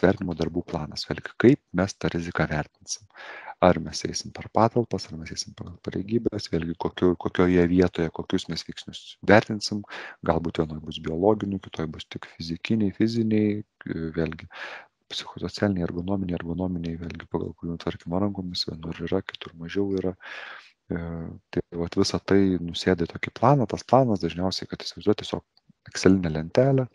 vertinimo darbų planas. Vėlgi, kaip mes tą riziką vertinsim. Ar mes eisim per patalpas, ar mes eisim per pareigybės, vėlgi kokioje vietoje, kokius mes veiksnius vertinsim, galbūt vienoje bus biologinių, kitoje bus tik fiziniai, vėlgi psichosocialiniai, ergonominiai, vėlgi pagal kurių tvarkymo rankomis, vienur yra, kitur mažiau yra. Tai visą tai nusėda į tokį planą, tas planas dažniausiai, kad įsivaizduoti tiesiog Excelinę lentelę,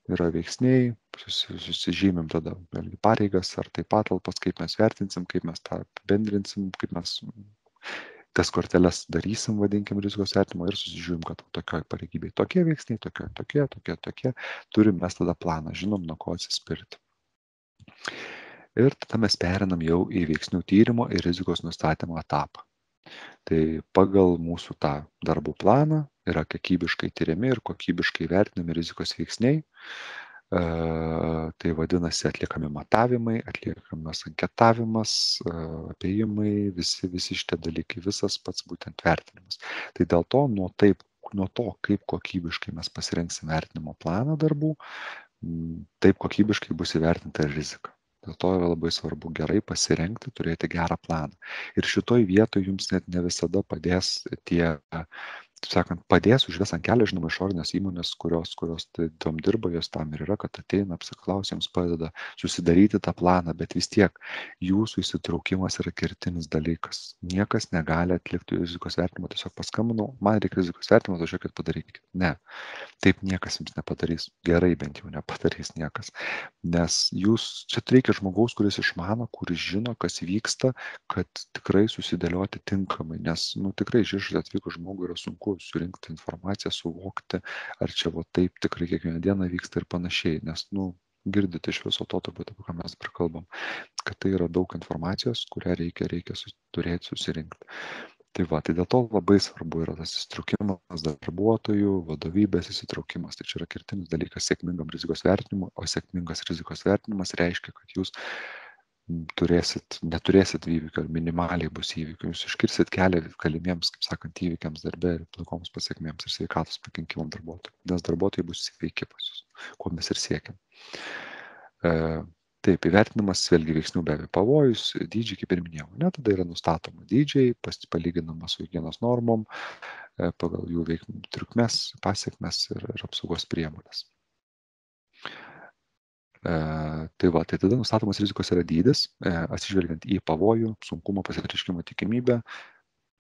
yra veiksniai, susižymim tada vėlgi pareigas, ar tai patalpas, kaip mes vertinsim, kaip mes tą apibendrinsim, kaip mes tas korteles darysim, vadinkim, rizikos vertinimo ir susižiūrim, kad tokioj pareigybei tokie veiksniai, tokie, turim mes tada planą, žinom, nuo ko atsispirti. Ir tada mes perinam jau į veiksnių tyrimo ir rizikos nustatymo etapą. Tai pagal mūsų tą darbų planą yra kokybiškai tyriami ir kokybiškai vertinami rizikos veiksniai. Tai vadinasi atliekami matavimai, atliekamas anketavimas, apėjimai, visi šitie dalykai, visas pats būtent vertinimas. Tai dėl to nuo to, kaip kokybiškai mes pasirinksim vertinimo planą darbų, taip kokybiškai bus įvertinta ir rizika. Dėl to yra labai svarbu gerai pasirengti, turėti gerą planą. Ir šitoj vietoj jums net ne visada padės padės užves ant kelio, žinoma, išorinės įmonės, kurios tam dirba, jos tam ir yra, kad ateina, apsiklausia, jums padeda susidaryti tą planą, bet vis tiek jūsų įsitraukimas yra kertinis dalykas. Niekas negali atlikti rizikos vertinimo, tiesiog paskambinau, man reikia rizikos vertinimo, važiuokit padarykit. Ne, taip niekas jums nepadarys, gerai bent jau nepadarys niekas. Nes čia reikia žmogaus, kuris išmano, kuris žino, kas vyksta, kad tikrai susidėlioti tinkamai, nes tikrai iš atvykus žmogui yra sunku surinkti informaciją, suvokti, ar čia taip tikrai kiekvieną dieną vyksta ir panašiai, nes girdite iš viso to, turbūt apie ką mes dabar kalbam, kad tai yra daug informacijos, kurią reikia turėti susirinkti. Tai va, tai dėl to labai svarbu yra tas įsitraukimas darbuotojų, vadovybės įsitraukimas. Tai čia yra kertinis dalykas sėkmingam rizikos vertinimui, o sėkmingas rizikos vertinimas reiškia, kad jūs neturėsit įvykių, ar minimaliai bus įvykių. Jūs iškirsit kelią galimiems, kaip sakant, įvykiams darbe ir blogoms pasiekmėms ir sveikatos pakenkimam darbuotojų, nes darbuotojai bus sveiki pas jūs, ko mes ir siekiam. Taip, įvertinimas vėlgi veiksnių be abejo pavojus, dydžiai, kaip ir minėjau, tada yra nustatoma dydžiai, palyginama su higienos normom, pagal jų veikimų trukmes, pasiekmes ir apsaugos priemonės. Tai tada nustatomas rizikos yra dydis, atsižvelgiant į pavojų, sunkumo, pasireiškimo tikimybę.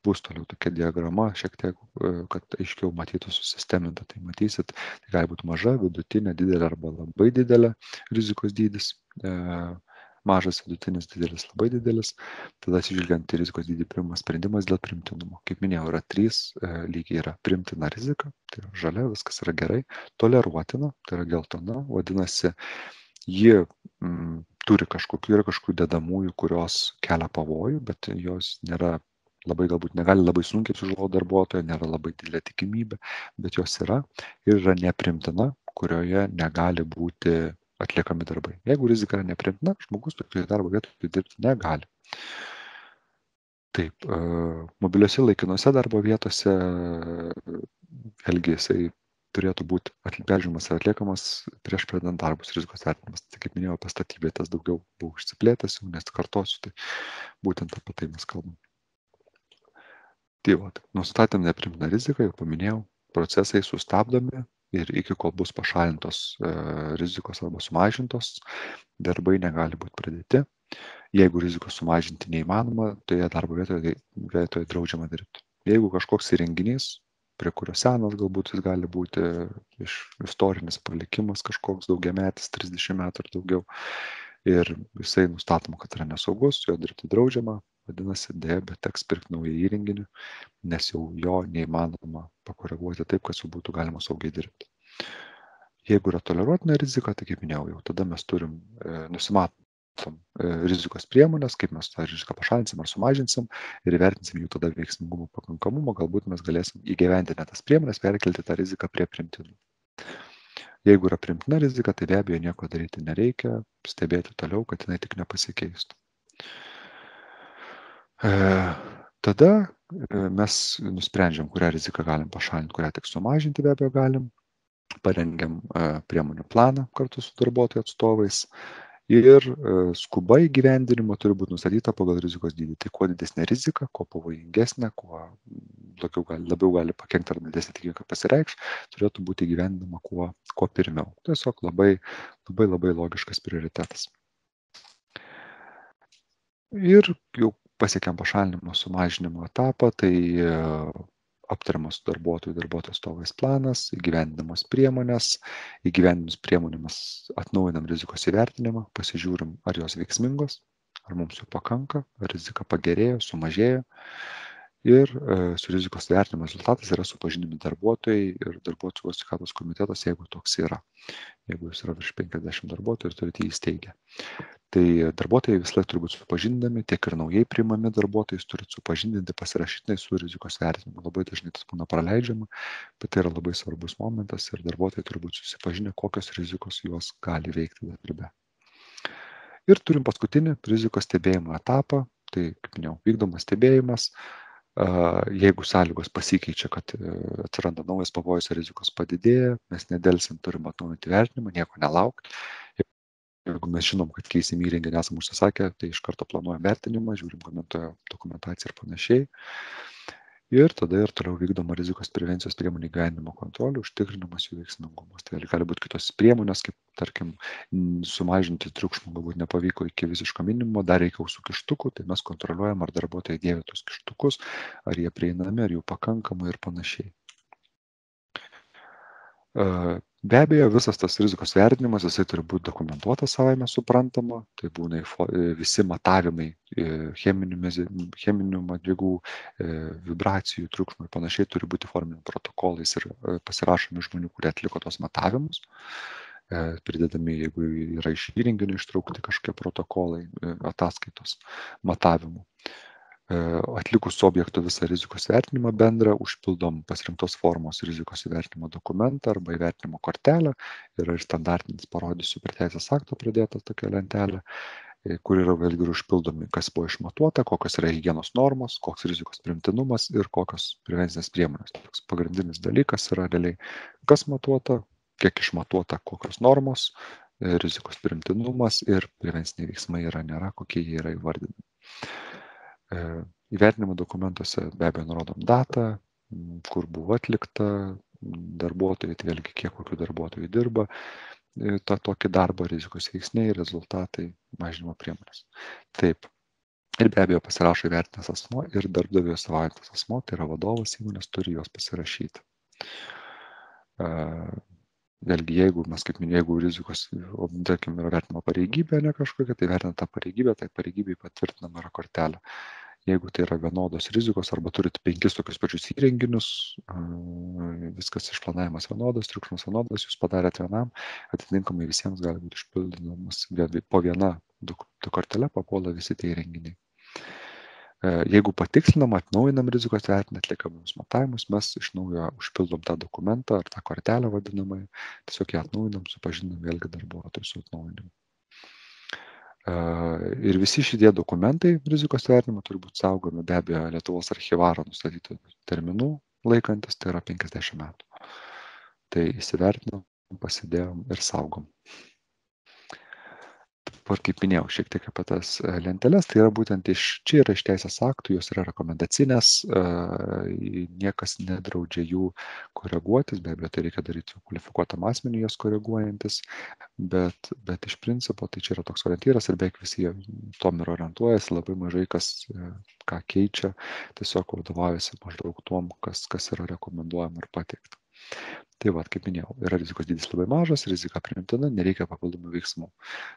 Bus toliau tokia diagrama, šiek tiek, kad aiškiau matytų susisteminta. Tai matysit, tai gali būti maža, vidutinė, didelė arba labai didelė rizikos dydis. Mažas, vidutinis, didelis, labai didelis. Tada atsižvelgiant į rizikos dydį priimamas sprendimas dėl primtinumo. Kaip minėjau, yra 3 lygiai. Yra primtina rizika, tai yra žalia, viskas yra gerai. Toleruotina, tai yra geltona, vadinasi, ji turi kažkokių dedamųjų, kurios kelia pavojų, bet jos nėra galbūt negali labai sunkiai sužaloti darbuotoją, nėra labai didelė tikimybė, bet jos yra ir yra neprimtina, kurioje negali būti atliekami darbai. Jeigu rizika yra neprimtina, žmogus tokioje darbo vietoje dirbti negali. Taip, mobiliuose laikinuose darbo vietose vėlgi jisai turėtų būti peržiūrimas ir atliekamas prieš pradedant darbus rizikos vertinimas. Tai kaip minėjau, apie statybvietes daugiau buvau išsiplėtęs, jau nesikartosiu, tai būtent apie tai mes kalbam. Tai va, nustatėm neprimtiną riziką, jau paminėjau, procesai sustabdomi ir iki kol bus pašalintos rizikos arba sumažintos, darbai negali būti pradėti. Jeigu rizikos sumažinti neįmanoma, tai darbo vietoje draudžiama dirbti. Jeigu kažkoks įrenginys, prie kurio senas galbūt jis gali būti iš istorinis palikimas kažkoks daugiametis, 30 metų ir daugiau, ir jisai nustatoma, kad yra nesaugus, jo dirbti draudžiama, vadinasi, dėja, bet teks pirkti naują įrenginį, nes jau jo neįmanoma pakoreguoti taip, kad jau būtų galima saugiai dirbti. Jeigu yra toleruotina rizika, tai kaip minėjau, jau tada mes nusimatom rizikos priemonės, kaip mes tą riziką pašalinsim ar sumažinsim ir įvertinsim jų tada veiksmingumo pakankamumą, galbūt mes galėsim įgyvendinę tas priemonės perkelti tą riziką prie primtinų. Jeigu yra primtina rizika, tai be abejo nieko daryti nereikia, stebėti toliau, kad jinai tik nepasikeistų. Tada mes nusprendžiam, kurią riziką galim pašalinti, kurią tik sumažinti be abejo galim. Parengiam priemonių planą kartu su darbuotojų atstovais ir skuba įgyvendinimo turi būti nustatyta pagal rizikos dydį. Tai kuo didesnė rizika, kuo pavojingesnė, kuo labiau gali pakenkti ar didesnė tikimybė pasireikš, turėtų būti įgyvendinama kuo pirmiau. Tiesiog labai logiškas prioritetas. Ir jau pasiekėm pašalinimo sumažinimo etapą, tai aptariamas su darbuotojų atstovais planas, įgyvendinamos priemonės, įgyvendinus priemonėmis atnaujinam rizikos įvertinimą, pasižiūrim, ar jos veiksmingos, ar mums jų pakanka, ar rizika pagerėjo, sumažėjo. Ir su rizikos vertinimo rezultatais yra supažindinami darbuotojai ir darbuotojų sveikatos komitetas, jeigu toks yra. Jeigu jis yra virš 50 darbuotojų ir turite įsteigę. Tai darbuotojai vis laik turi būti supažindinami, tiek ir naujai priimami darbuotojai turi supažindinti pasirašytinai su rizikos vertinimu. Labai dažnai tas būna praleidžiama, bet tai yra labai svarbus momentas ir darbuotojai turi būti susipažinę, kokios rizikos juos gali veikti darbe. Ir turim paskutinį rizikos stebėjimo etapą, tai, kaip minėjau, vykdomas stebėjimas. Jeigu sąlygos pasikeičia, kad atsiranda naujas pavojus ar rizikos padidėja, mes nedelsiant turim atnaujinti vertinimą, nieko nelaukti. Jeigu mes žinom, kad keisim įrenginį, esam užsisakę, tai iš karto planuojam vertinimą, žiūrim gamintojo dokumentaciją ir panašiai. Ir tada ir toliau vykdoma rizikos prevencijos priemonių įgyvendinimo kontrolė, užtikrinamas jų veiksmingumas. Tai gali būti kitos priemonės, kaip, tarkim, sumažinti triukšmą, galbūt nepavyko iki visiško minimumo, dar reikia ausų kištukų, tai mes kontroliuojam, ar darbuotojai dėvi tos kištukus, ar jie prieinami, ar jų pakankamai ir panašiai. Be abejo, visas tas rizikos vertinimas, jisai turi būti dokumentuotas savaime suprantama, tai būna visi matavimai cheminių medžiagų, vibracijų, triukšmų ir panašiai turi būti forminami protokolais ir pasirašomi žmonių, kurie atliko tos matavimus, pridedami, jeigu yra iš įrenginio ištraukti kažkokie protokolai, ataskaitos matavimų. Atlikus objektų visą rizikos vertinimą bendrą, užpildom pasirinktos formos rizikos įvertinimo dokumentą arba įvertinimo kortelę. Yra ir standartinis, parodysiu, prie teisės akto pridėta tokia lentelė, kur yra vėlgi užpildomi, kas buvo išmatuota, kokios yra higienos normos, koks rizikos priimtinumas ir kokios prevencinės priemonės. Toks pagrindinis dalykas yra realiai, kas matuota, kiek išmatuota, kokios normos, rizikos priimtinumas ir prevenciniai veiksmai yra, nėra, kokie jie yra įvardinami. Įvertinimo dokumentuose be abejo nurodom datą, kur buvo atlikta, darbuotojai, tai vėlgi kiek kokių darbuotojų dirba, tokį darbą, rizikos veiksniai, rezultatai, mažinimo priemonės. Taip. Ir be abejo pasirašo įvertinęs asmuo ir darbdavio atstovaujantis asmuo, tai yra vadovas įmonės, turi juos pasirašyti. Vėlgi, jeigu mes, kaip minėjau, jeigu rizikos, tarkim, yra vertinama pareigybė, ne kažkokia, tai vertinant tą pareigybę, tai pareigybei patvirtinama yra kortelė. Jeigu tai yra vienodos rizikos arba turite 5 tokius pačius įrenginius, viskas išplanavimas vienodas, triukšmas vienodas, jūs padarėte vienam, atitinkamai visiems gali būti išpildynamas po viena kortelė papuola visi tie įrenginiai. Jeigu patikslinam, atnaujinam rizikos vertinimą, atliekam matavimus, mes iš naujo užpildom tą dokumentą ar tą kortelę vadinamąją, tiesiog ją atnaujinam, supažindam vėlgi darbuotojų su atnaujinimu. Ir visi šitie dokumentai rizikos vertinimo turi būti saugomi be abejo Lietuvos archyvaro nustatytų terminų laikantis, tai yra 50 metų. Tai įsivertinam, pasidėjom ir saugom. Dabar, kaip minėjau, šiek tiek apie tas lenteles, tai yra būtent čia yra iš teisės aktų, jos yra rekomendacinės, niekas nedraudžia jų koreguotis, be abejo, tai reikia daryti kvalifikuotam asmeniui jas koreguojantis, bet iš principo tai čia yra toks orientyras ir beveik visi tom ir orientuojasi, labai mažai kas ką keičia, tiesiog vadovaujasi maždaug tom, kas yra rekomenduojama ir pateikta. Tai va, kaip minėjau, yra rizikos dydis labai mažas, rizika priimtina, nereikia papildomų veiksmų.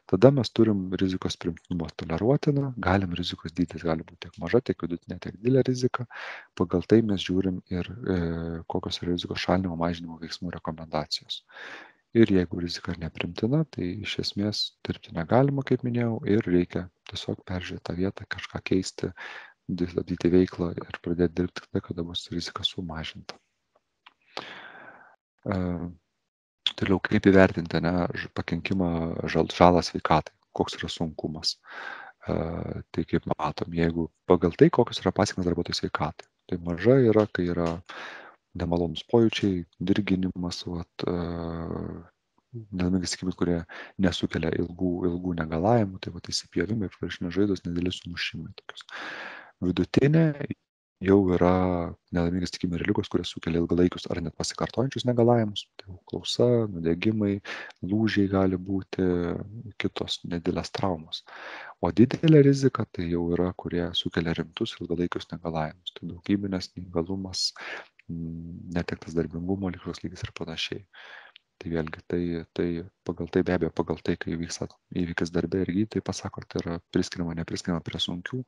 Tada mes turim rizikos priimtinumo toleruotiną, rizikos dydis gali būti tiek maža, tiek vidutinė, tiek didelė rizika. Pagal tai mes žiūrim ir kokios yra rizikos šalinimo mažinimo veiksmų rekomendacijos. Ir jeigu rizika nepriimtina, tai iš esmės dirbti negalima, kaip minėjau, ir reikia tiesiog peržiūrėti tą vietą, kažką keisti, stabdyti veiklą ir pradėti dirbti tada, kada bus rizika sumažinta. Toliau, kaip įvertinti pakenkimą žalą sveikatai, koks yra sunkumas. Tai kaip matom, jeigu pagal tai, kokios yra pasekmės darbuotojų sveikatai. Tai maža yra, kai yra nemalonus pojūčiai, dirginimas, nelaimingi atsitikimai, kurie nesukelia ilgų negalavimų, tai įsipjovimai, viršinės žaizdos, nedideli sumušimai. Tokios. Vidutinė jau yra nelaimingi atsitikimai ir ligos, kurie sukelia ilgalaikius ar net pasikartojančius negalavimus. Tai klausa, nudegimai, lūžiai gali būti, kitos nedidelės traumos. O didelė rizika tai jau yra, kurie sukelia rimtus ilgalaikius negalavimus. Tai daugybinės neįgalumas, netektas darbingumo lygos lygis ir panašiai. Tai vėlgi, tai pagal tai be abejo, pagal tai, kai vyksta įvykis darbe ir gydytojai pasako, tai yra priskiriama, nepriskiriama prie sunkių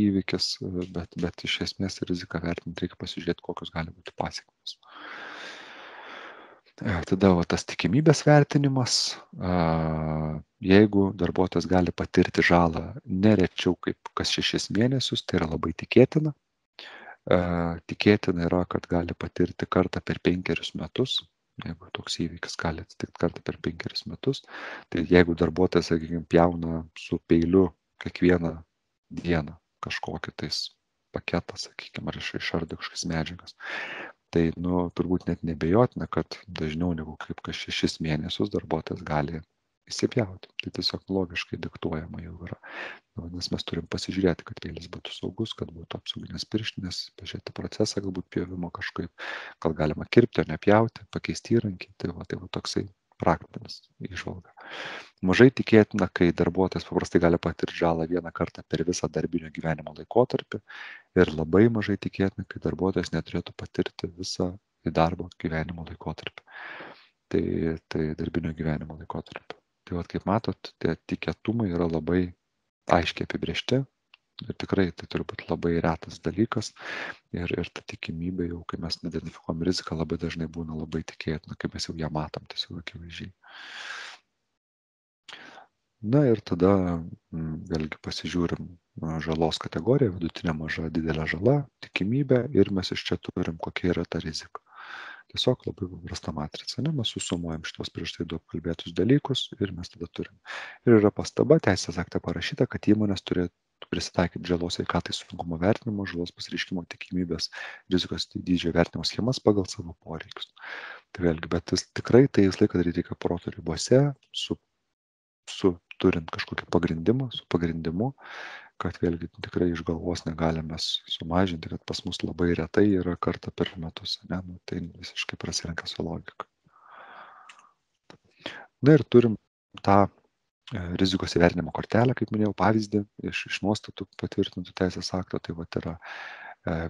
įvykis, bet iš esmės riziką vertinti reikia pasižiūrėti, kokios gali būti pasekmės. Tada tas tikimybės vertinimas, jeigu darbuotojas gali patirti žalą nerečiau kaip kas 6 mėnesius, tai yra labai tikėtina. Tikėtina yra, kad gali patirti kartą per 5 metus. Jeigu toks įvykis gali atsitikti kartą per 5 metus, tai jeigu darbuotojas, sakykime, pjauna su peiliu kiekvieną dieną kažkokį tais paketą, sakykime, ar išardo kažkokias medžiagas, tai turbūt net nebejotina, kad dažniau negu kaip kas 6 mėnesius darbuotojas gali įsipjauti. Tai tiesiog logiškai diktuojama jau yra. Nes mes turim pasižiūrėti, kad peilis būtų saugus, kad būtų apsauginės pirštinės, pažiūrėti procesą galbūt pjovimo kažkaip, gal galima kirpti, o nepjauti, pakeisti įrankį. Tai va toksai praktinis įžvalga. Mažai tikėtina, kai darbuotojas paprastai gali patirti žalą vieną kartą per visą darbinio gyvenimo laikotarpį ir labai mažai tikėtina, kai darbuotojas neturėtų patirti visą darbo gyvenimo laikotarpį. Tai darbinio gyvenimo laikotarpį. Tai kaip matot, tie tikėtumai yra labai aiškiai apibrėžti ir tikrai tai turi būti labai retas dalykas ir ta tikimybė jau, kai mes identifikuojam riziką, labai dažnai būna labai tikėtina, kai mes jau ją matom tiesiog akivaizdžiai. Na ir tada vėlgi pasižiūrim žalos kategoriją, vidutinė, maža, didelė žala, tikimybė ir mes iš čia turim, kokia yra ta rizika. Tiesiog labai paprasta matrica. Ne? Mes susumuojam šitos prieš tai du apkalbėtus dalykus ir mes tada turim. Ir yra pastaba, teisės akte parašyta, kad įmonės turėtų prisitaikyti žalos sveikatai sunkumo vertinimo, žalos pasireiškimo tikimybės, rizikos dydžio vertinimo schemas pagal savo poreikius. Tai vėlgi, bet tikrai tai visą laiką daryti reikia proto ribose, turint kažkokį pagrindimą, su pagrindimu, kad vėlgi tikrai iš galvos negalime sumažinti, kad pas mus labai retai yra kartą per metus, ne? Nu, tai visiškai prasilenkia su logika. Na ir turim tą rizikos įvertinimo kortelę, kaip minėjau, pavyzdį iš nuostatų patvirtintų teisės akto, tai yra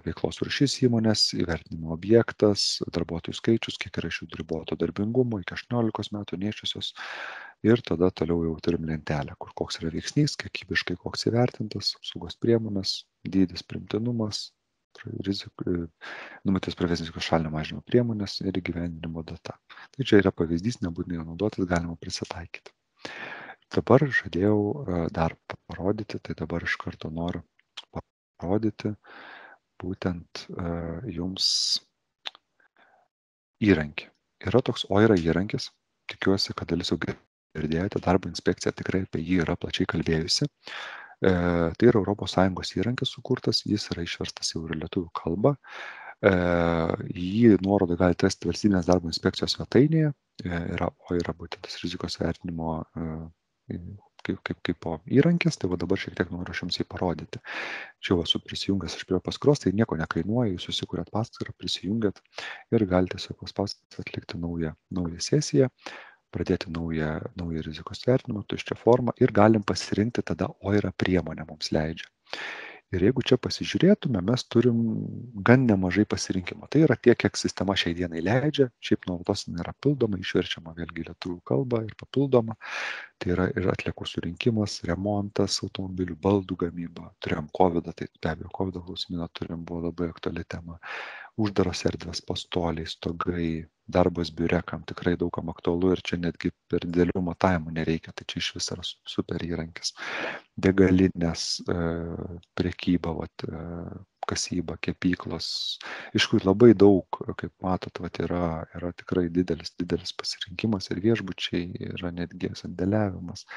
veiklos rūšis įmonės, įvertinimo objektas, darbuotojų skaičius, kiek yra iš jų riboto darbingumo, iki 18 metų nėščiosios. Ir tada toliau jau turim lentelę, kur koks yra veiksnys, kiekybiškai koks įvertintas, apsaugos priemonės, dydis, priimtinumas, numatytos prevencinės rizikos šalinimo mažinimo priemonės ir įgyvendinimo data. Tai čia yra pavyzdys, nebūtinai jo naudotis, galima prisitaikyti. Dabar žadėjau dar parodyti, tai dabar iš karto noriu parodyti būtent jums įrankį. Yra toks OIRA įrankis, tikiuosi, kad dalis jau girdėjote, darbo inspekcija tikrai apie jį yra plačiai kalbėjusi. Tai yra ES įrankis sukurtas, jis yra išverstas jau ir lietuvių kalba. Jį nuorodą galite rasti valstybinės darbo inspekcijos svetainėje, yra OIRA būtent tas rizikos vertinimo kaip įrankis, tai dabar šiek tiek noriu jums jį parodyti. Čia esu prisijungęs aš prie paskros, tai nieko nekainuoja, jūs susikūrėt paskyrą, prisijungiat ir galite tiesiog paspausti atlikti naują sesiją, pradėti naują rizikos vertinimą, tuščią formą ir galim pasirinkti tada OIRA priemonę mums leidžia. Ir jeigu čia pasižiūrėtume, mes turim gan nemažai pasirinkimo. Tai yra tiek, kiek sistema šiai dienai leidžia, šiaip nuolatos yra pildoma, išverčiama vėlgi lietuvių kalba ir papildoma. Tai yra ir atliekų surinkimas, remontas automobilių, baldų gamyba. Turėjom COVID, tai be abejo, COVID klausimyną turim, buvo labai aktuali tema. Uždaros erdvės, pastoliai, stogai, darbas biure, kam tikrai daugam aktualu ir čia netgi per didelių matavimų nereikia, tai čia iš vis yra super įrankis. Degalinės, prekyba, kasyba, kepyklos. Iš kur labai daug, kaip matot, yra tikrai didelis pasirinkimas ir viešbučiai, yra netgi sandėliavimas.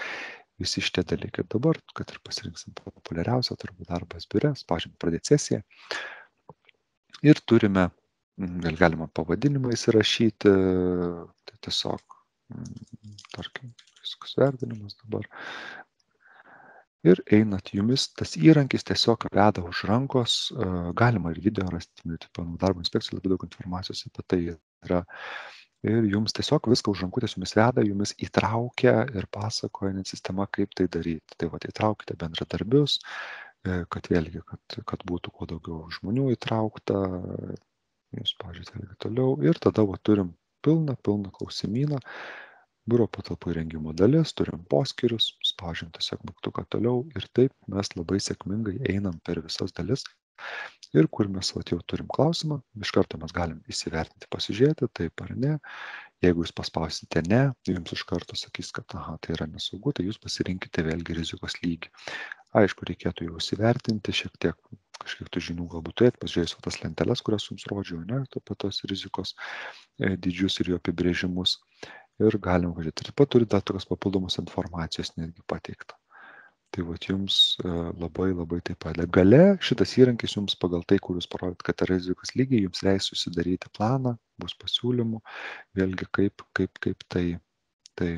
Visi šitie dalykai dabar, kad ir pasirinksim populiariausią, turbūt darbas biure, spaudžiam pradėti sesiją. Ir turime, vėl galima pavadinimą įsirašyti, tai tiesiog, tarkim, viskas vertinimas dabar. Ir einat jumis, tas įrankis tiesiog veda už rankos, galima ir video rasti, darbo inspekcijos labai daug informacijos apie tai yra. Ir jums tiesiog viską už rankutės jumis veda, jumis įtraukia ir pasakoja net sistema, kaip tai daryti. Tai įtraukite bendradarbius, kad vėlgi, kad būtų kuo daugiau žmonių įtraukta, jūs pažiūrėte vėlgi toliau ir tada turim pilną klausimyną, biuro patalpų įrengimo dalis, turim poskyrius, spaudžiam tiesiog mygtuką toliau ir taip mes labai sėkmingai einam per visas dalis ir kur mes jau turim klausimą, iš karto mes galim įsivertinti, pasižiūrėti, taip ar ne. Jeigu jūs paspausite ne, jums iš karto sakys, kad tai yra nesaugu, tai jūs pasirinkite vėlgi rizikos lygį. Aišku, reikėtų jau įsivertinti, šiek tiek kažkiek tų žinių galbūt turėti, pasižiūrėjus tas lenteles, kurias jums rodžiau, ne, apie tos rizikos dydžius ir jų apibrėžimus. Ir galim važiuoti. Taip pat turi dar tokios papildomos informacijos netgi pateiktą. Tai jums labai taip pat. Gale šitas įrankis jums pagal tai, kur jūs parodėt, kad yra rizikos lygiai, jums leis susidaryti planą, bus pasiūlymų, vėlgi kaip tai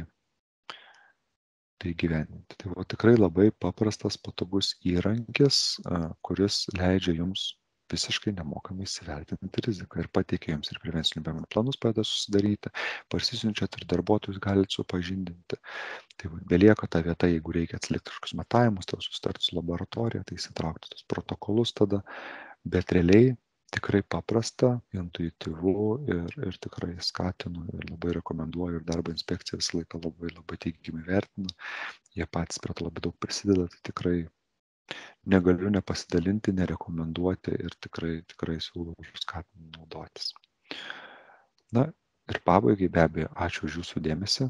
gyvendinti. Tai tikrai labai paprastas, patogus įrankis, kuris leidžia jums visiškai nemokamai įsivertinti riziką ir pateikia jums ir prevencinių priemonių planus padeda susidaryti, parsisiunčiat ir darbuotojus galite supažindinti. Tai belieka ta vieta, jeigu reikia atlikti kažkokius matavimus, tai susitarti su laboratorija, tai įsitraukti tos protokolus tada, bet realiai tikrai paprasta, intuityvu ir tikrai skatinu ir labai rekomenduoju ir darbo inspekcija visą laiką labai teigiamai vertina, jie patys prie to labai daug prisideda, tai tikrai negaliu nepasidalinti, nerekomenduoti ir tikrai siūlau ir skatinu naudotis. Na ir pabaigai be abejo, ačiū už jūsų dėmesį.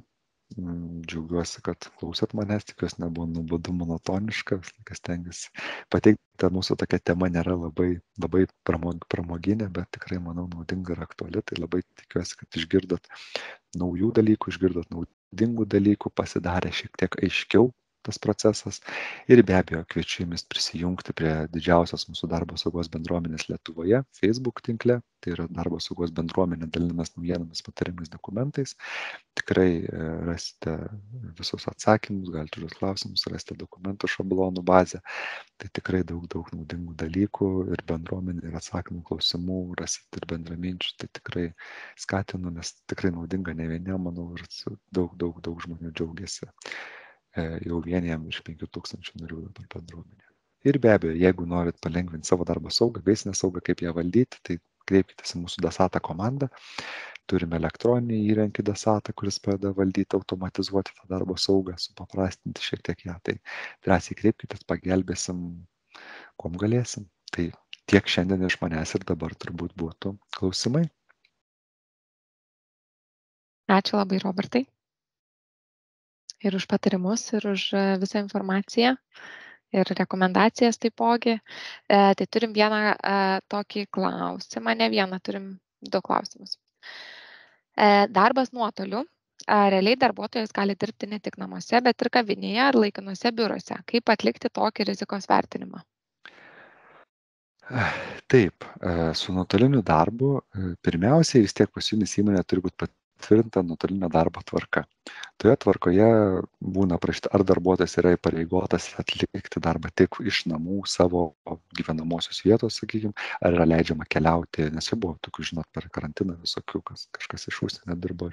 Džiaugiuosi, kad klausėt manęs, tikiuosi nebuvo nuobodu, monotoniška, visą laiką stengiuosi pateikti, kad mūsų tokia tema nėra labai pramoginė, bet tikrai, manau, naudinga ir aktuali, tai labai tikiuosi, kad išgirdot naujų dalykų, išgirdot naudingų dalykų, pasidarė šiek tiek aiškiau tas procesas ir be abejo kviečiu jumis prisijungti prie didžiausios mūsų darbo saugos bendruomenės Lietuvoje, Facebook tinkle, tai yra darbo saugos bendruomenė dalinamės naujienomis, patarimais, dokumentais. Tikrai rasite visus atsakymus, galite užduoti klausimus, rasite dokumentų šablonų bazę. Tai tikrai daug naudingų dalykų ir bendruomenė, ir atsakymų klausimų, rasite ir bendraminčių. Tai tikrai skatinu, nes tikrai naudinga ne vieniem, manau, ir daug žmonių džiaugiasi. Jau vieniem iš 5000 narių dabar bendruomenė. Ir be abejo, jeigu norit palengvinti savo darbo saugą, gaisrinę saugą, kaip ją valdyti, tai kreipkitės į mūsų DASATA komandą. Turime elektroninį įrankį DASATA, kuris padeda valdyti, automatizuoti tą darbo saugą, supaprastinti šiek tiek ją. Tai drąsiai kreipkitės, pagelbėsim, kuom galėsim. Tai tiek šiandien iš manęs ir dabar turbūt būtų klausimai. Ačiū labai, Robertai. Ir už patarimus, ir už visą informaciją, ir rekomendacijas taipogi. Tai turim vieną tokį klausimą, ne vieną, turim 2 klausimus. Darbas nuotoliu. Realiai darbuotojas gali dirbti ne tik namuose, bet ir kavinėje ar laikinuose biuruose. Kaip atlikti tokį rizikos vertinimą? Taip, su nuotoliniu darbu pirmiausiai vis tiek pas jumis įmonė turi būti patvirtinta nuotolinio darbo tvarka. Toje tvarkoje būna parašyta, ar darbuotojas yra įpareigotas atlikti darbą tik iš namų savo gyvenamosios vietos, sakykime, ar yra leidžiama keliauti, nes jau buvo tokių, žinot, per karantiną visokių, kažkas iš užsienio dirbo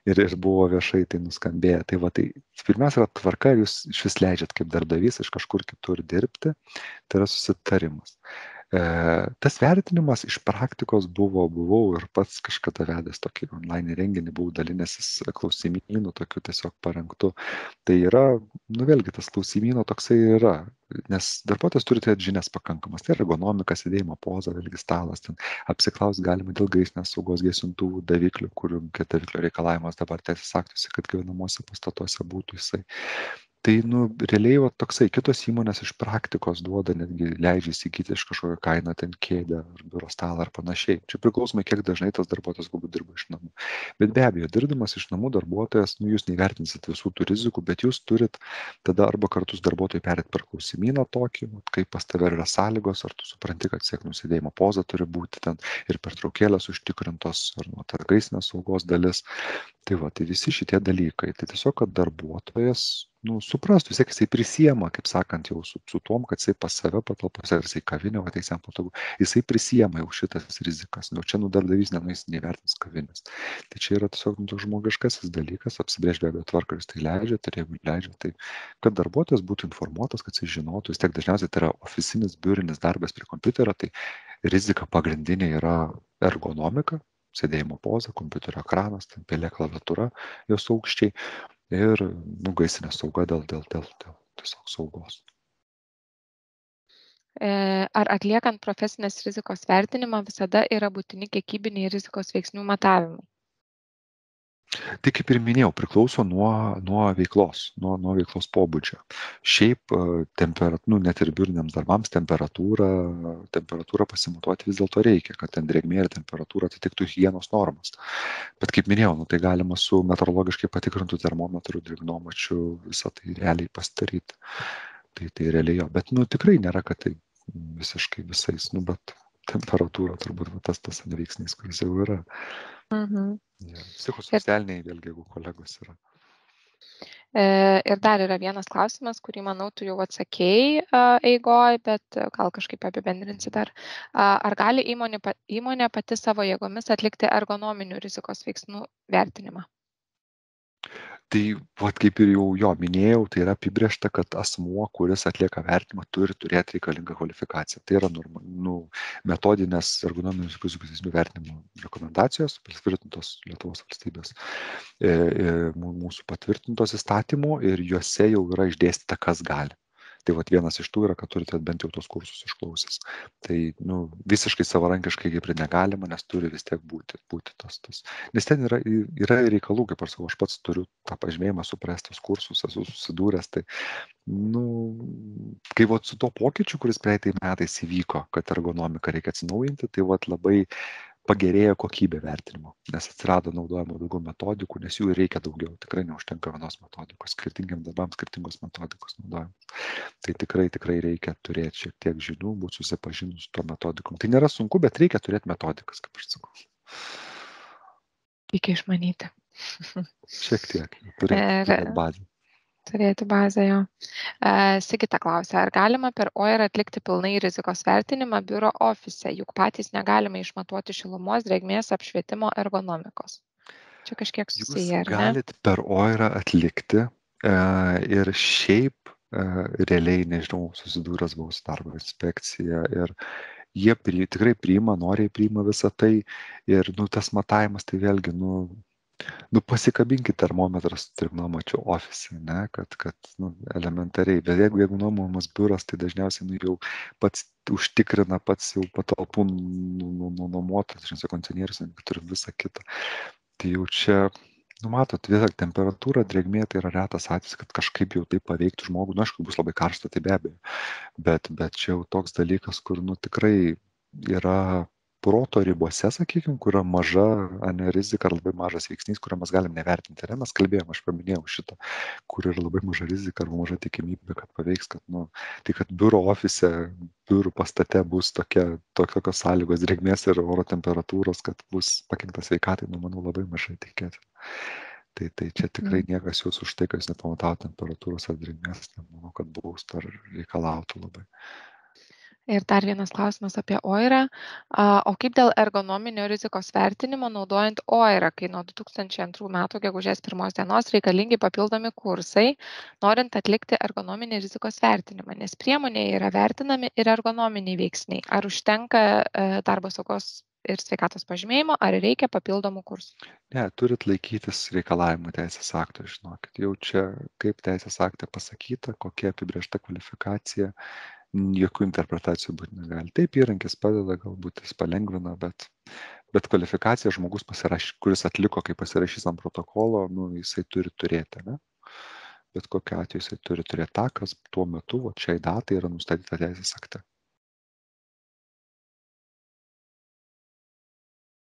ir buvo viešai tai nuskambėję. Tai va, tai pirmiausia yra tvarka, ar jūs iš vis leidžiat kaip darbdavys iš kažkur kitur dirbti, tai yra susitarimas. Tas vertinimas iš praktikos buvau ir pats kažkada vedęs tokį online renginį, buvau dalinęsis klausimynų, tokiu tiesiog parengtu. Tai yra, vėlgi tas klausimyno toksai yra, nes darbuotojas turi turėti žinias pakankamas. Tai ergonomika, sėdėjimo poza, vėlgi stalas, ten apsiklausti galima dėl gaisrinės saugos, gesintuvų, daviklių, kurių daviklio reikalavimas dabar teisės aktuose, kad gyvenamuose pastatuose būtų jisai. Tai, realiai va, toksai kitos įmonės iš praktikos duoda, netgi leidžia įsigyti iš kažkokio kainą ten kėdę ar biuro stalą ar panašiai. Čia priklausomai, kiek dažnai tas darbuotojas galbūt dirba iš namų. Bet be abejo, dirbdamas iš namų darbuotojas, jūs neįvertinsit visų tų rizikų, bet jūs turit tada arba kartu su darbuotoju perėti per klausimyną tokį, kaip pas tave yra sąlygos, ar tu supranti, kad sėdėjimo poza turi būti ten ir pertraukėlės užtikrintos, ar ta gaisrinės saugos dalis. Tai va, tai visi šitie dalykai. Tai tiesiog, kad darbuotojas suprastų, vis tiek jisai prisiema, kaip sakant, jau su tuom, kad jisai pas save patalpose, ar jisai kavinė, o tai jam patogu, jisai prisiema jau šitas rizikas. Čia darbdavys nenueis nevertins kavinės. Tai čia yra tiesiog toks žmogiškasis dalykas, apsibrėžti be abejo tvarką, jūs tai leidžiate, ir jeigu leidžiate, tai kad darbuotojas būtų informuotas, kad jis žinotų, vis tiek dažniausiai tai yra ofisinis biurinis darbas prie kompiuterio, tai rizika pagrindinė yra ergonomika, sėdėjimo poza, kompiuterio ekranas, pelė klaviatūra, jos aukščiai ir gaisrinė sauga dėl tiesiog saugos. Ar atliekant profesinės rizikos vertinimą visada yra būtini kiekybiniai rizikos veiksnių matavimai? Tai kaip ir minėjau, priklauso nuo veiklos, nuo veiklos pobūdžio. Šiaip net ir biuriniams darbams temperatūrą pasimatuoti vis dėlto reikia, kad ten drėgmė ir temperatūra atitiktų higienos normas. Bet kaip minėjau, tai galima su meteorologiškai patikrintų termometrų drėgnomačiu visą tai realiai pasidaryti. Tai realiai jo, bet tikrai nėra, kad tai visiškai visais, bet temperatūra turbūt tas veiksnys, kuris jau yra. Ja, psichosocialiniai, vėlgi, jeigu kolegos yra. Ir dar yra vienas klausimas, kurį, manau, tu jau atsakėjai eigoj, bet gal kažkaip apibendrinsi dar. Ar gali įmonė pati savo jėgomis atlikti ergonominių rizikos veiksnių vertinimą? Tai, kaip ir jau minėjau, tai yra apibrėžta, kad asmuo, kuris atlieka vertinimą, turi turėti reikalingą kvalifikaciją. Tai yra metodinės ergonominių rizikos veiksnių vertinimo rekomendacijos, patvirtintos Lietuvos valstybės, mūsų patvirtintos įstatymų ir juose jau yra išdėstyta, kas gali. Tai vat vienas iš tų yra, kad turite bent jau tos kursus išklausęs. Tai visiškai savarankiškai kaip ir negalima, nes turi vis tiek būti tas. Nes ten yra reikalų, kaip aš sakau, aš pats turiu tą pažymėjimą, suprastus kursus, esu susidūręs. Tai, kai vat su to pokyčiu, kuris praeitais metais įvyko, kad ergonomiką reikia atsinaujinti, tai vat labai pagerėjo kokybė vertinimo, nes atsirado naudojama daugiau metodikų, nes jų reikia daugiau, tikrai neužtenka vienos metodikos, skirtingiam darbams skirtingos metodikos naudojamos. Tai tikrai reikia turėti šiek tiek žinių, būti susipažinus su to metodikom. Tai nėra sunku, bet reikia turėti metodikas, kaip aš sakau. Reikia išmanyti. Šiek tiek, turėti bazę. Turėti bazę, jo. Sigita klausia, ar galima per OIR atlikti pilnai rizikos vertinimą biuro ofise, juk patys negalime išmatuoti šilumos, drėgmės, apšvietimo, ergonomikos. Čia kažkiek susiję, ar ne? Jūs galite per OIR atlikti ir šiaip realiai, nežinau, susidūręs buvau su darbo inspekcija ir jie tikrai noriai priima visą tai ir tas matavimas tai vėlgi, pasikabinkit termometrą su trignomačiu ofise, ne, kad elementariai, bet jeigu nuomojamas biuras, tai dažniausiai jau pats užtikrina pats jau patalpų nuomotas, kondicionierius, turi visą kitą. Tai jau čia, matot, vėlgi temperatūra, drėgmė, tai yra retas atvejis, kad kažkaip jau taip paveiktų žmogų, aišku, bus labai karšta, tai be abejo, bet čia jau toks dalykas, kur, tikrai yra proto ribose, sakykime, kur yra maža rizika ar labai mažas veiksnys, kurio mes galim nevertinti. Ir mes kalbėjome, aš paminėjau šitą, kur yra labai maža rizika arba maža tikimybė, kad paveiks, kad, tai kad biuro ofise, biurų pastate bus tokios sąlygos drėgmės ir oro temperatūros, kad bus pakenkta sveikatai, manau, labai mažai tikėti. Tai čia tikrai niekas jūs už tai, kad jūs nepamatavo temperatūros ar drėgmės, nemanau, kad baus ar reikalautų labai. Ir dar vienas klausimas apie OIR. O kaip dėl ergonominio rizikos vertinimo naudojant OIR, kai nuo 2002 metų gegužės 1 dienos reikalingi papildomi kursai, norint atlikti ergonominį rizikos vertinimą, nes priemonėje yra vertinami ir ergonominiai veiksniai. Ar užtenka darbo saugos ir sveikatos pažymėjimo, ar reikia papildomų kursų? Ne, turit laikytis reikalavimų teisės akto, žinokit. Jau čia kaip teisės akte pasakyta, kokia apibrėžta kvalifikacija, jokių interpretacijų būti negali. Taip, įrankis padeda, galbūt jis palengvina, bet kvalifikacija žmogus kuris atliko, kai pasirašys ant protokolo, jisai turi turėti, ne? Bet kokiu atveju jisai turi turėti tą, kas tuo metu, šiai datai yra nustatyta teisės akte.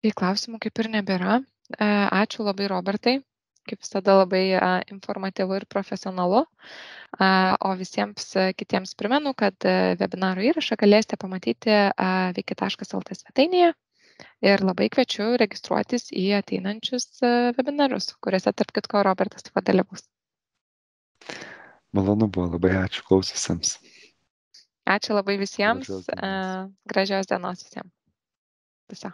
Tai klausimų kaip ir nebėra. Ačiū labai, Robertai. Kaip visada labai informatyvu ir profesionalu. O visiems kitiems primenu, kad webinaro įrašą galėsite pamatyti wiki.lt svetainėje ir labai kviečiu registruotis į ateinančius webinarus, kuriuose tarp kitko Robertas taip pat dalyvaus. Malonu buvo, labai ačiū klausysiams. Ačiū labai visiems, gražios dienos visiems. Viso.